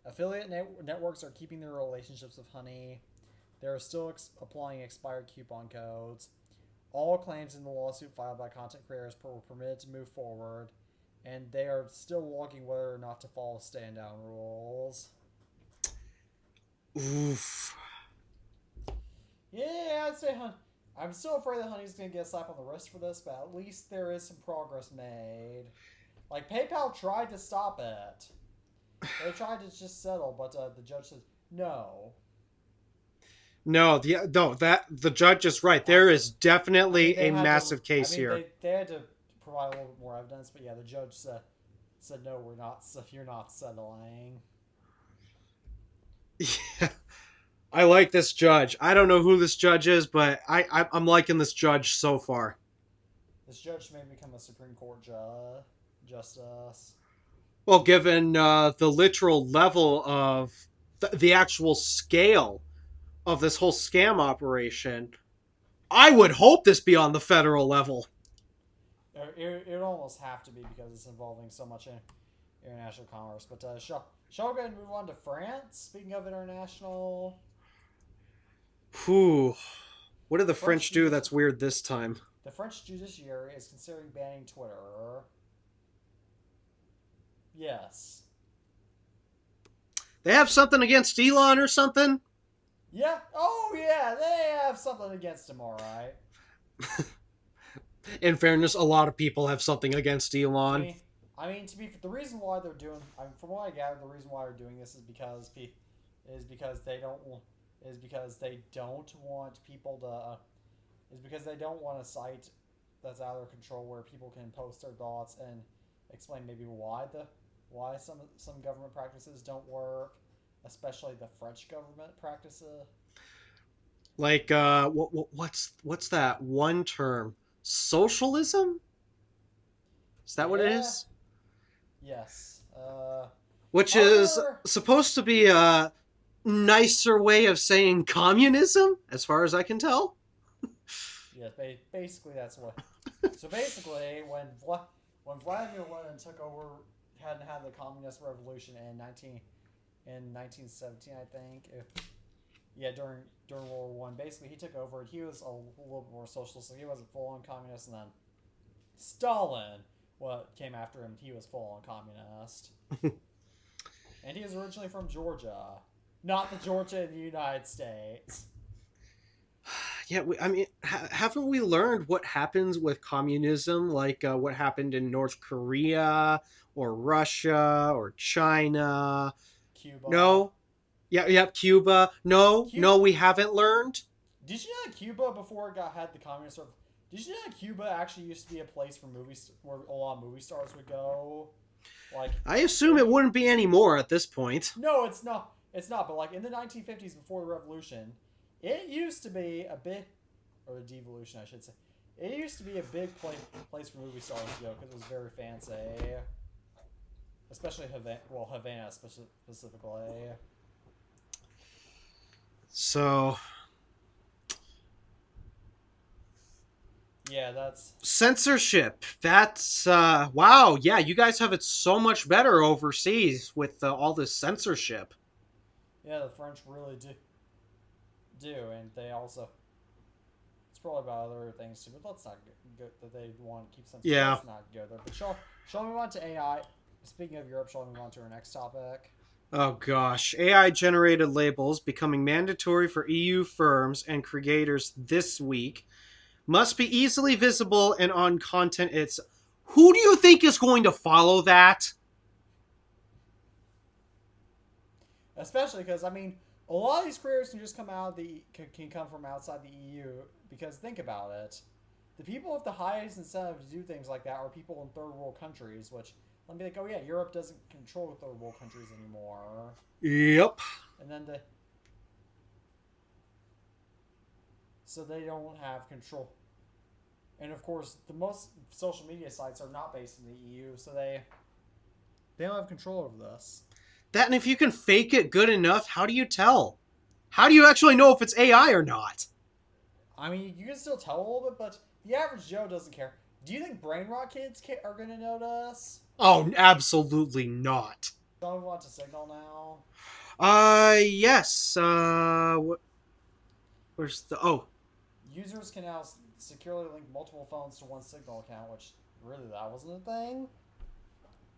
Affiliate networks are keeping their relationships with Honey. They're still applying expired coupon codes. All claims in the lawsuit filed by content creators were permitted to move forward, and they are still logging whether or not to follow stand-down rules. Oof. Yeah, I'd say I'm still afraid that Honey's going to get a slap on the wrist for this, but at least there is some progress made. Like, PayPal tried to stop it. They tried to just settle, but the judge said no. No, the judge is right. There is definitely a massive case here. They had to provide a little bit more evidence, but yeah, the judge said no, you're not settling. Yeah. I like this judge. I don't know who this judge is, but I'm liking this judge so far. This judge may become a Supreme Court justice. Well, given the literal level of the actual scale of this whole scam operation, I would hope this be on the federal level. It would almost have to be because it's involving so much international commerce. But shall we go ahead and move on to France? Speaking of international... Whew. What did the French do that's weird this time? The French judiciary is considering banning Twitter. Yes. They have something against Elon or something? Yeah. Oh, yeah. They have something against him, all right. In fairness, a lot of people have something against Elon. I mean, the reason why they're doing, from what I gather, the reason why they're doing this is because they don't want people to, is because they don't want a site that's out of their control where people can post their thoughts and explain maybe why some government practices don't work, especially the French government practices. Like, what's that one term? Socialism? Is that what it is? Yes. Which is supposed to be a nicer way of saying communism, as far as I can tell. Yeah, basically that's what. So basically, when Vladimir Lenin took over, hadn't had the communist revolution in 1917, I think. During World War One, basically he took over. He was a little bit more socialist, so he wasn't full on communist. And then Stalin, came after him, he was full on communist. And he was originally from Georgia, not the Georgia in the United States. Yeah, haven't we learned what happens with communism? Like what happened in North Korea or Russia or China? Cuba. No. Yeah, Cuba. No, we haven't learned. Did you know that Cuba, before it had the communist, Did you know that Cuba actually used to be a place for movies where a lot of movie stars would go? Like, I assume it wouldn't be anymore at this point. no, it's not. It's not. But like in the 1950s, before the revolution, it used to be a big, or the devolution, I should say. It used to be a big place for movie stars to go because it was very fancy, especially Havana specifically. So, Yeah, that's censorship. That's, wow, yeah, you guys have it so much better overseas with all this censorship. yeah. The French really do, and they also. It's probably about other things too, but let's not go that they want to keep censorship. Yeah. Let's not go there. But shall we move on to AI? Speaking of Europe, shall we move on to our next topic? Oh gosh, AI-generated labels becoming mandatory for EU firms and creators this week. Must be easily visible and on content. Who do you think is going to follow that? Especially because I mean, a lot of these creators can just come out can come from outside the EU. Because think about it, the people with the highest incentive to do things like that are people in third world countries. Which let me think. Oh yeah, Europe doesn't control third world countries anymore. Yep. And then so they don't have control. And of course, the most social media sites are not based in the EU, so they don't have control over this. That, and if you can fake it good enough, how do you tell? How do you actually know if it's AI or not? I mean, you can still tell a little bit, but the average Joe doesn't care. Do you think brain rot kids are going to notice? Oh, absolutely not. Don't we want to Signal now? Yes. Where's the... Oh. Users can now securely link multiple phones to one Signal account, which, really, that wasn't a thing?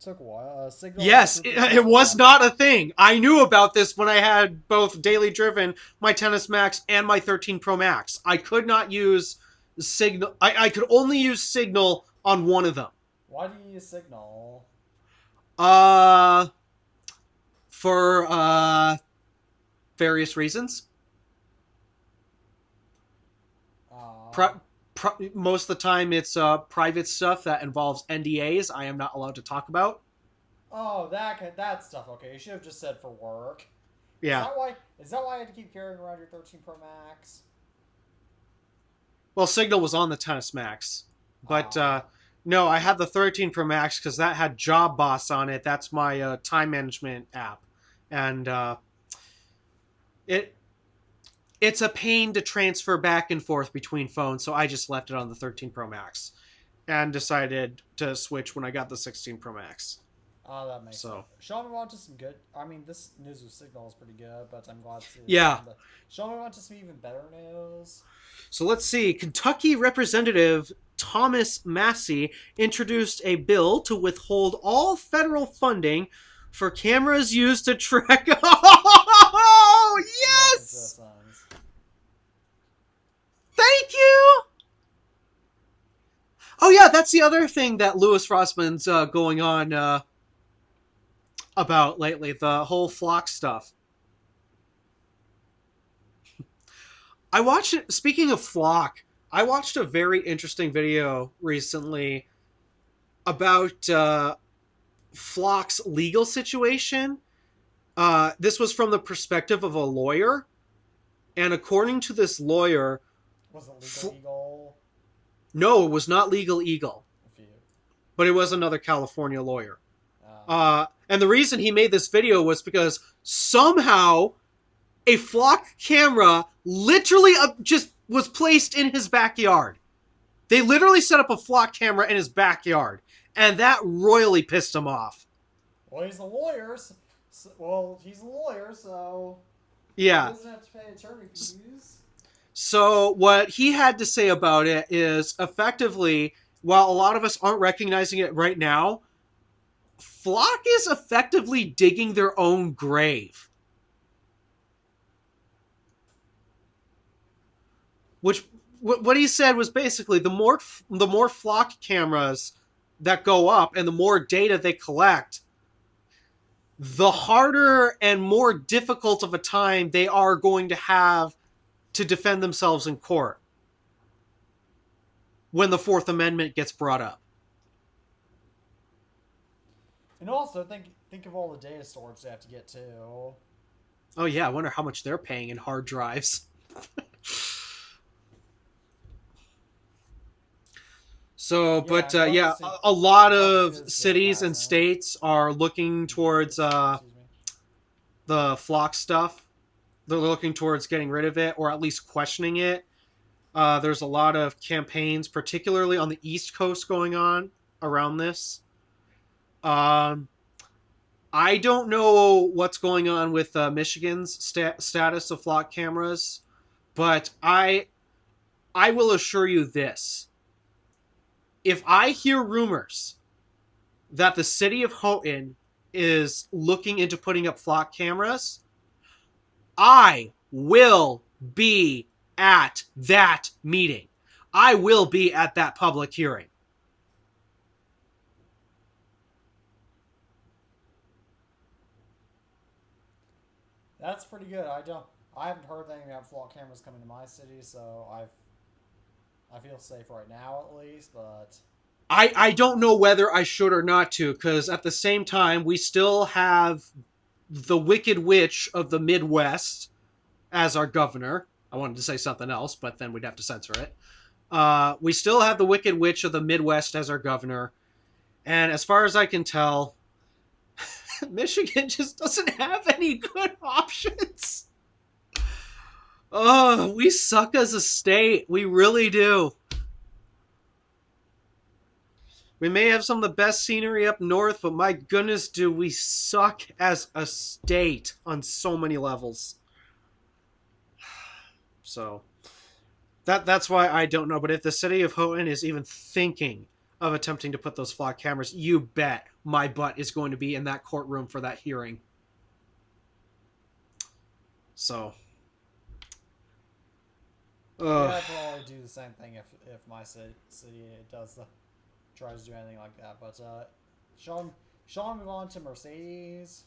Took a while. Signal. Yes, it was not a thing. I knew about this when I had both Daily Driven, my XS Max, and my 13 Pro Max. I could not use Signal. I could only use Signal on one of them. Why do you use Signal? For various reasons. Most of the time, it's private stuff that involves NDAs I am not allowed to talk about. Oh, that stuff. Okay, you should have just said for work. Yeah. Is that why I had to keep carrying around your 13 Pro Max? Well, Signal was on the XS Max, but no, I had the 13 Pro Max because that had Job Boss on it. That's my time management app, and it's a pain to transfer back and forth between phones, so I just left it on the 13 Pro Max and decided to switch when I got the 16 Pro Max. Oh, that makes sense. Shall we move on to some good... I mean, this news with Signal is pretty good, but I'm glad to see... Yeah. Shall we move on to some even better news? So let's see. Kentucky Representative Thomas Massey introduced a bill to withhold all federal funding for cameras used to track... Oh, yes! Thank you! Oh, yeah, that's the other thing that Louis Rossman's going on about lately, the whole flock stuff. Speaking of flock, I watched a very interesting video recently about flock's legal situation. This was from the perspective of a lawyer, and according to this lawyer... Was it Legal Eagle? No, it was not Legal Eagle. But it was another California lawyer. And the reason he made this video was because somehow a flock camera literally just was placed in his backyard. They literally set up a flock camera in his backyard. And that royally pissed him off. Well, he's a lawyer. So... Yeah. He doesn't have to pay attorney fees. So what he had to say about it is, effectively, while a lot of us aren't recognizing it right now, flock is effectively digging their own grave. Which, what he said was basically, the more flock cameras that go up and the more data they collect, the harder and more difficult of a time they are going to have to defend themselves in court. when the Fourth Amendment gets brought up. And also think of all the data storage they have to get too. Oh yeah, I wonder how much they're paying in hard drives. So, but yeah, a lot of cities and states are looking towards the flock stuff. They're looking towards getting rid of it, or at least questioning it. There's a lot of campaigns, particularly on the East Coast, going on around this. I don't know what's going on with Michigan's status of flock cameras, but I will assure you this. If I hear rumors that the city of Houghton is looking into putting up flock cameras, I will be at that meeting. I will be at that public hearing. That's pretty good. I haven't heard anything about flock cameras coming to my city, so I feel safe right now at least, but I don't know whether I should or not to, because at the same time, we still have the Wicked Witch of the Midwest as our governor. I wanted to say something else, but then we'd have to censor it. We still have the Wicked Witch of the Midwest as our governor. And as far as I can tell, Michigan just doesn't have any good options. Oh, we suck as a state. We really do. We may have some of the best scenery up north, but my goodness, do we suck as a state on so many levels. So, that's why I don't know. But if the city of Houghton is even thinking of attempting to put those flock cameras, you bet my butt is going to be in that courtroom for that hearing. So. yeah, I'd probably do the same thing if my city tries to do anything like that. But shall we move on to Mercedes?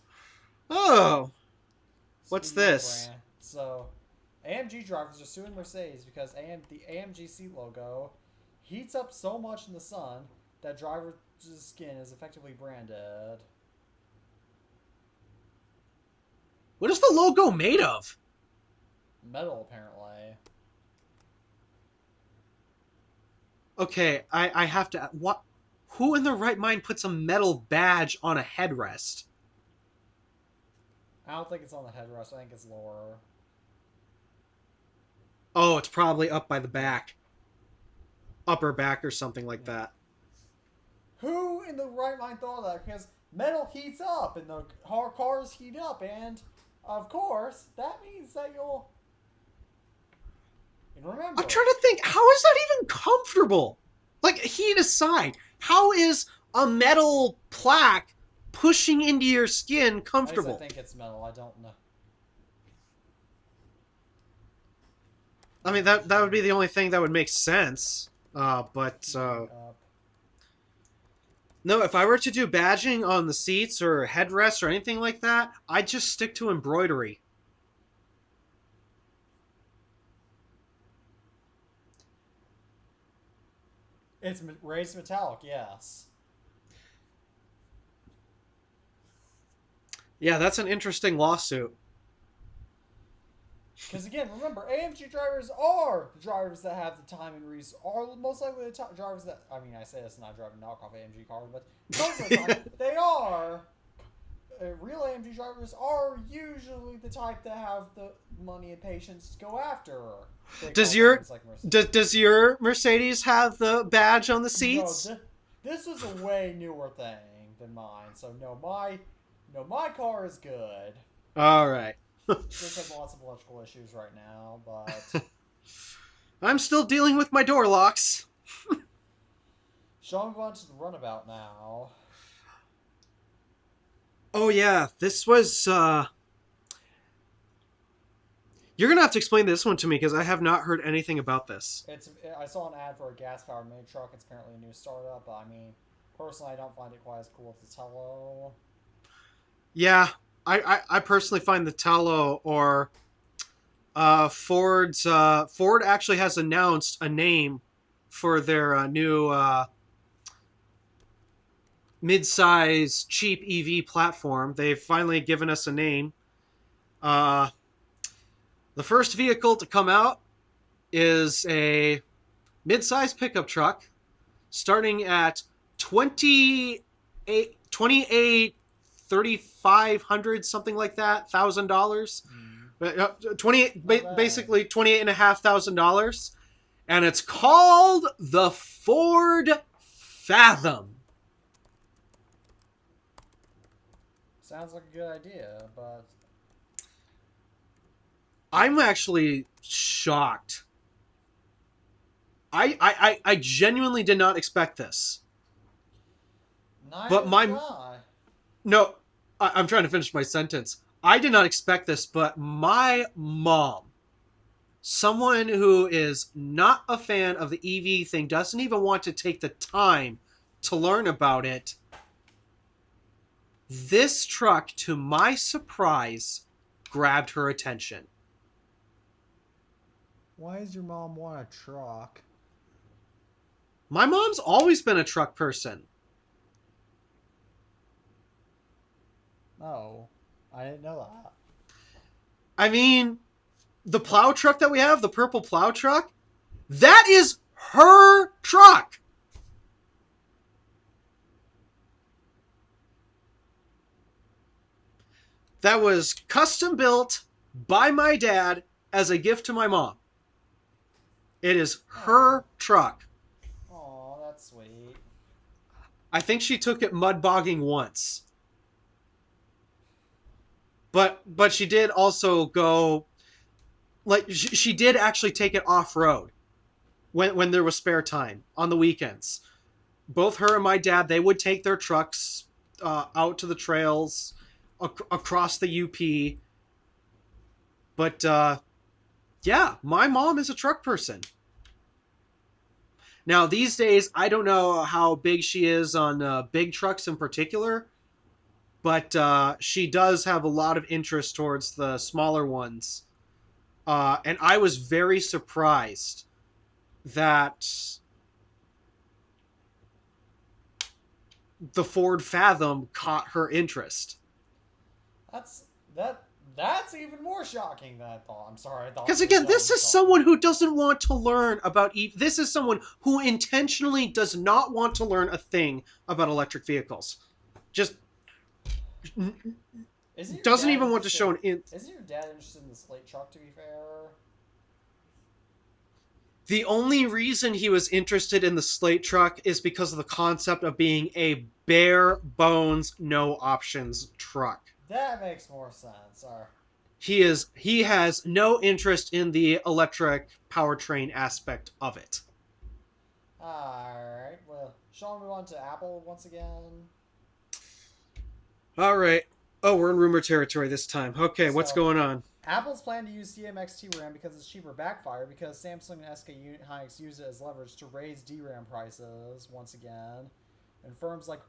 Oh, what's this? So, AMG drivers are suing Mercedes because the AMG seat logo heats up so much in the sun that driver's skin is effectively branded. What is the logo made of? Metal, apparently. Okay, I have to... What? Who in their right mind puts a metal badge on a headrest? I don't think it's on the headrest. I think it's lower. Oh, it's probably up by the back. Upper back or something like that. Who in the right mind thought of that? Because metal heats up and the cars heat up, and of course, that means that you'll... And remember... I'm trying to think, how is that even comfortable? Like, heat aside, how is a metal plaque pushing into your skin comfortable? I think it's metal. I don't know. I mean, that would be the only thing that would make sense. But no, if I were to do badging on the seats or headrests or anything like that, I'd just stick to embroidery. It's raised metallic, yes. Yeah, that's an interesting lawsuit. Because again, remember, AMG drivers are the drivers that have the time and resource, are most likely the drivers that, I mean, I say this not driving knockoff AMG cars, but most of the time, they are, real AMG drivers are usually the type that have the money and patience to go after. Does your Mercedes have the badge on the seats? No, this was a way newer thing than mine, so no, my car is good. All right. Just have lots of electrical issues right now, but I'm still dealing with my door locks. Shall we move on to the runabout now? Oh yeah, this was You're gonna have to explain this one to me because I have not heard anything about this. I saw an ad for a gas-powered mini truck. It's apparently a new startup, but I mean, personally, I don't find it quite as cool as the Tello. Yeah, I personally find the Tello or Ford actually has announced a name for their new mid-size cheap EV platform. They've finally given us a name. The first vehicle to come out is a mid-size pickup truck starting at 3,500, something like that, $1,000. 28, basically $28,500, and it's called the Ford Fathom. Sounds like a good idea, but I'm actually shocked. I genuinely did not expect this. neither did I. No, I'm trying to finish my sentence. I did not expect this, but my mom, someone who is not a fan of the EV thing, doesn't even want to take the time to learn about it. This truck, to my surprise, grabbed her attention. Why does your mom want a truck? My mom's always been a truck person. Oh, I didn't know that. I mean, the plow truck that we have, the purple plow truck, that is her truck. That was custom built by my dad as a gift to my mom. It is her truck. Aw, that's sweet. I think she took it mud bogging once. But she did also go, like, she did actually take it off-road when there was spare time on the weekends. Both her and my dad, they would take their trucks out to the trails across the UP. But, yeah, my mom is a truck person. Now, these days, I don't know how big she is on big trucks in particular, but she does have a lot of interest towards the smaller ones. And I was very surprised that the Ford Fathom caught her interest. That's even more shocking than I thought. I'm sorry. Because again, this is someone who doesn't want to learn about this is someone who intentionally does not want to learn a thing about electric vehicles. Just doesn't even want to show an Isn't your dad interested in the slate truck, to be fair? The only reason he was interested in the slate truck is because of the concept of being a bare bones, no options truck. That makes more sense. He has no interest in the electric powertrain aspect of it. Alright, well, shall we move on to Apple once again? Alright. Oh, we're in rumor territory this time. Okay, what's going on? Apple's plan to use CMXT RAM because it's cheaper backfire because Samsung and SK Hynix use it as leverage to raise DRAM prices once again. And firms like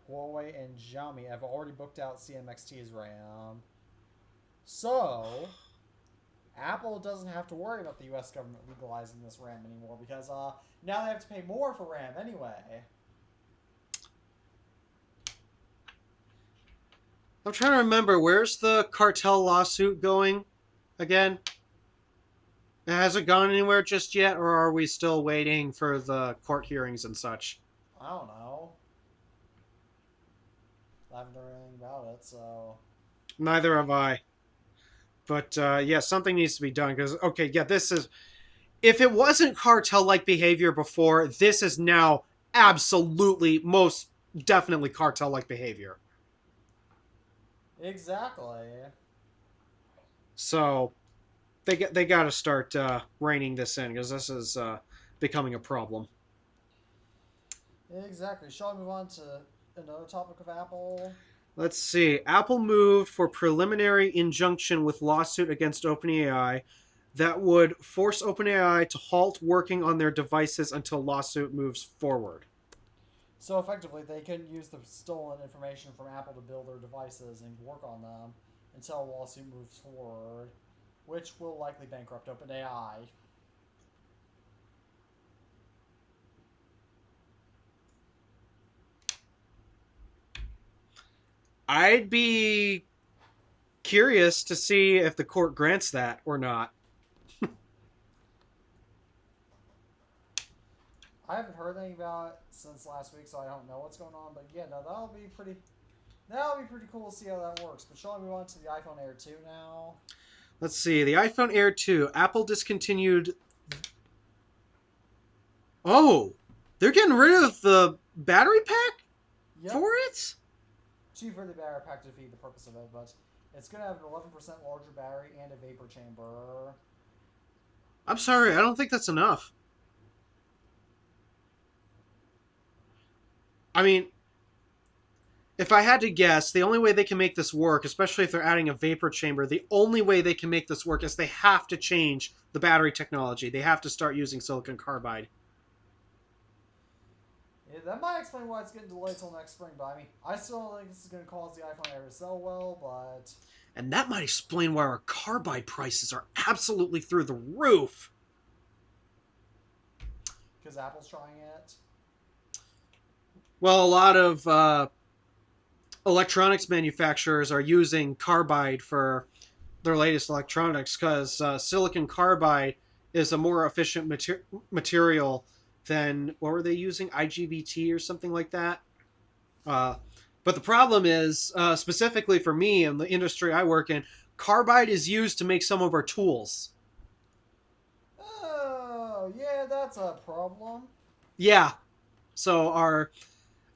Huawei and Xiaomi have already booked out CMXT's RAM. So, Apple doesn't have to worry about the US government legalizing this RAM anymore because now they have to pay more for RAM anyway. I'm trying to remember, where's the cartel lawsuit going again? Has it gone anywhere just yet, or are we still waiting for the court hearings and such? I don't know. I haven't heard anything about it, so... Neither have I. But, yeah, something needs to be done, because, okay, yeah, this is... If it wasn't cartel-like behavior before, this is now absolutely, most definitely cartel-like behavior. Exactly. So, they got to start reining this in, because this is becoming a problem. Exactly. Shall we move on to another topic of Apple? Let's see. Apple moved for preliminary injunction with lawsuit against OpenAI that would force OpenAI to halt working on their devices until lawsuit moves forward. So effectively, they couldn't use the stolen information from Apple to build their devices and work on them until a lawsuit moves forward, which will likely bankrupt OpenAI. I'd be curious to see if the court grants that or not. I haven't heard anything about it since last week, so I don't know what's going on. But yeah, no, that'll be pretty. That'll be pretty cool to see how that works. But shall we move on to the iPhone Air 2 now? Let's see. The iPhone Air 2. Apple discontinued. Oh, they're getting rid of the battery pack for it? Cheaper the battery pack to defeat the purpose of it, but it's going to have an 11% larger battery and a vapor chamber. I'm sorry, I don't think that's enough. I mean, if I had to guess, the only way they can make this work, especially if they're adding a vapor chamber, the only way they can make this work is they have to change the battery technology. They have to start using silicon carbide. Yeah, that might explain why it's getting delayed till next spring, but I mean, I still don't think this is going to cause the iPhone Air to sell well, but... And that might explain why our carbide prices are absolutely through the roof. Because Apple's trying it? Well, a lot of electronics manufacturers are using carbide for their latest electronics because silicon carbide is a more efficient material than, what were they using? IGBT or something like that. But the problem is, specifically for me and the industry I work in, carbide is used to make some of our tools. Oh, yeah, that's a problem. Yeah. So our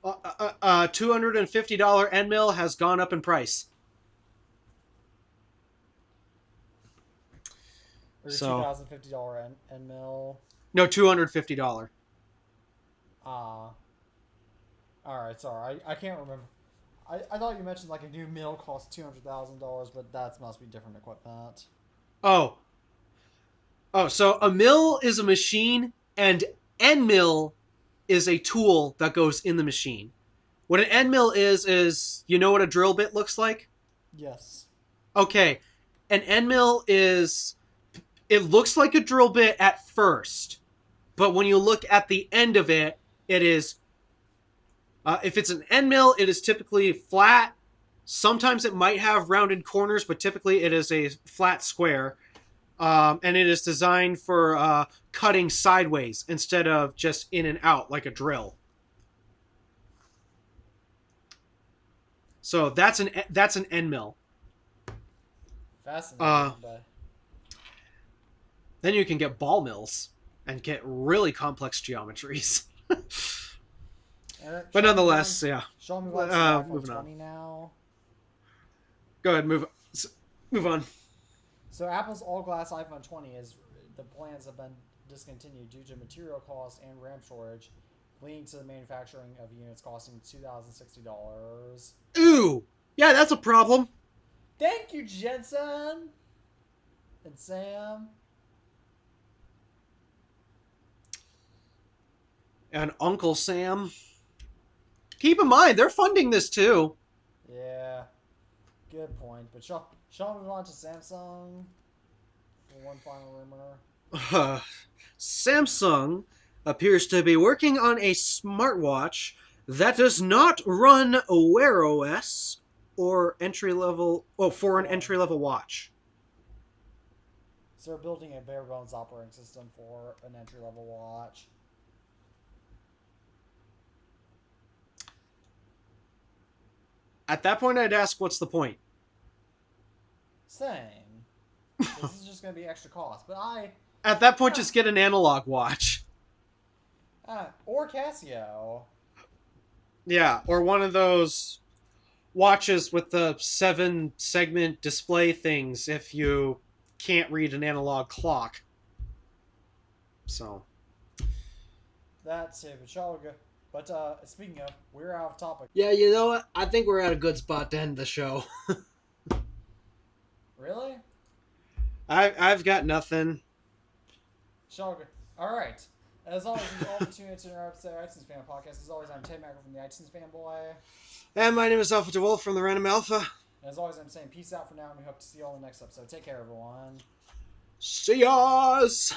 $250 end mill has gone up in price. Or $2,050 end mill. No, $250. Alright, sorry. I can't remember. I thought you mentioned like a new mill costs $200,000, but that must be different equipment. Oh, so a mill is a machine, and end mill is a tool that goes in the machine. What an end mill is you know what a drill bit looks like? Yes. Okay, an end mill is, it looks like a drill bit at first, but when you look at the end of it, it is, if it's an end mill, it is typically flat. Sometimes it might have rounded corners, but typically it is a flat square. And it is designed for cutting sideways instead of just in and out like a drill. So that's an end mill. Fascinating. Then you can get ball mills and get really complex geometries. But nonetheless, yeah. Shall we move on to iPhone moving 20 on. now? Go ahead, move on. So Apple's all-glass iPhone 20 the plans have been discontinued due to material costs and RAM shortage, leading to the manufacturing of units costing $2,060. Ooh, yeah, that's a problem. Thank you, Jensen and Sam. And Uncle Sam. Keep in mind, they're funding this too. Yeah, good point. But shall we move on to Samsung for one final rumor? Samsung appears to be working on a smartwatch that does not run Wear OS or entry-level, for an entry-level watch. So they're building a bare bones operating system for an entry-level watch. At that point, I'd ask, what's the point? Same. This is just going to be extra cost. But At that point, just get an analog watch. Or Casio. Yeah, or one of those watches with the 7-segment display things if you can't read an analog clock. So. That's it. But shall we go? But speaking of, we're out of topic. Yeah, you know what? I think we're at a good spot to end the show. Really? I've got nothing. Shall we go? All right. As always, thank you all for tuning into our episode of iTunes Fan Podcast. As always, I'm Ted Macker from the iTunes Fanboy. And my name is Alpha DeWolf from the Random Alpha. And as always, I'm saying peace out for now, and we hope to see you all in the next episode. Take care, everyone. See yas!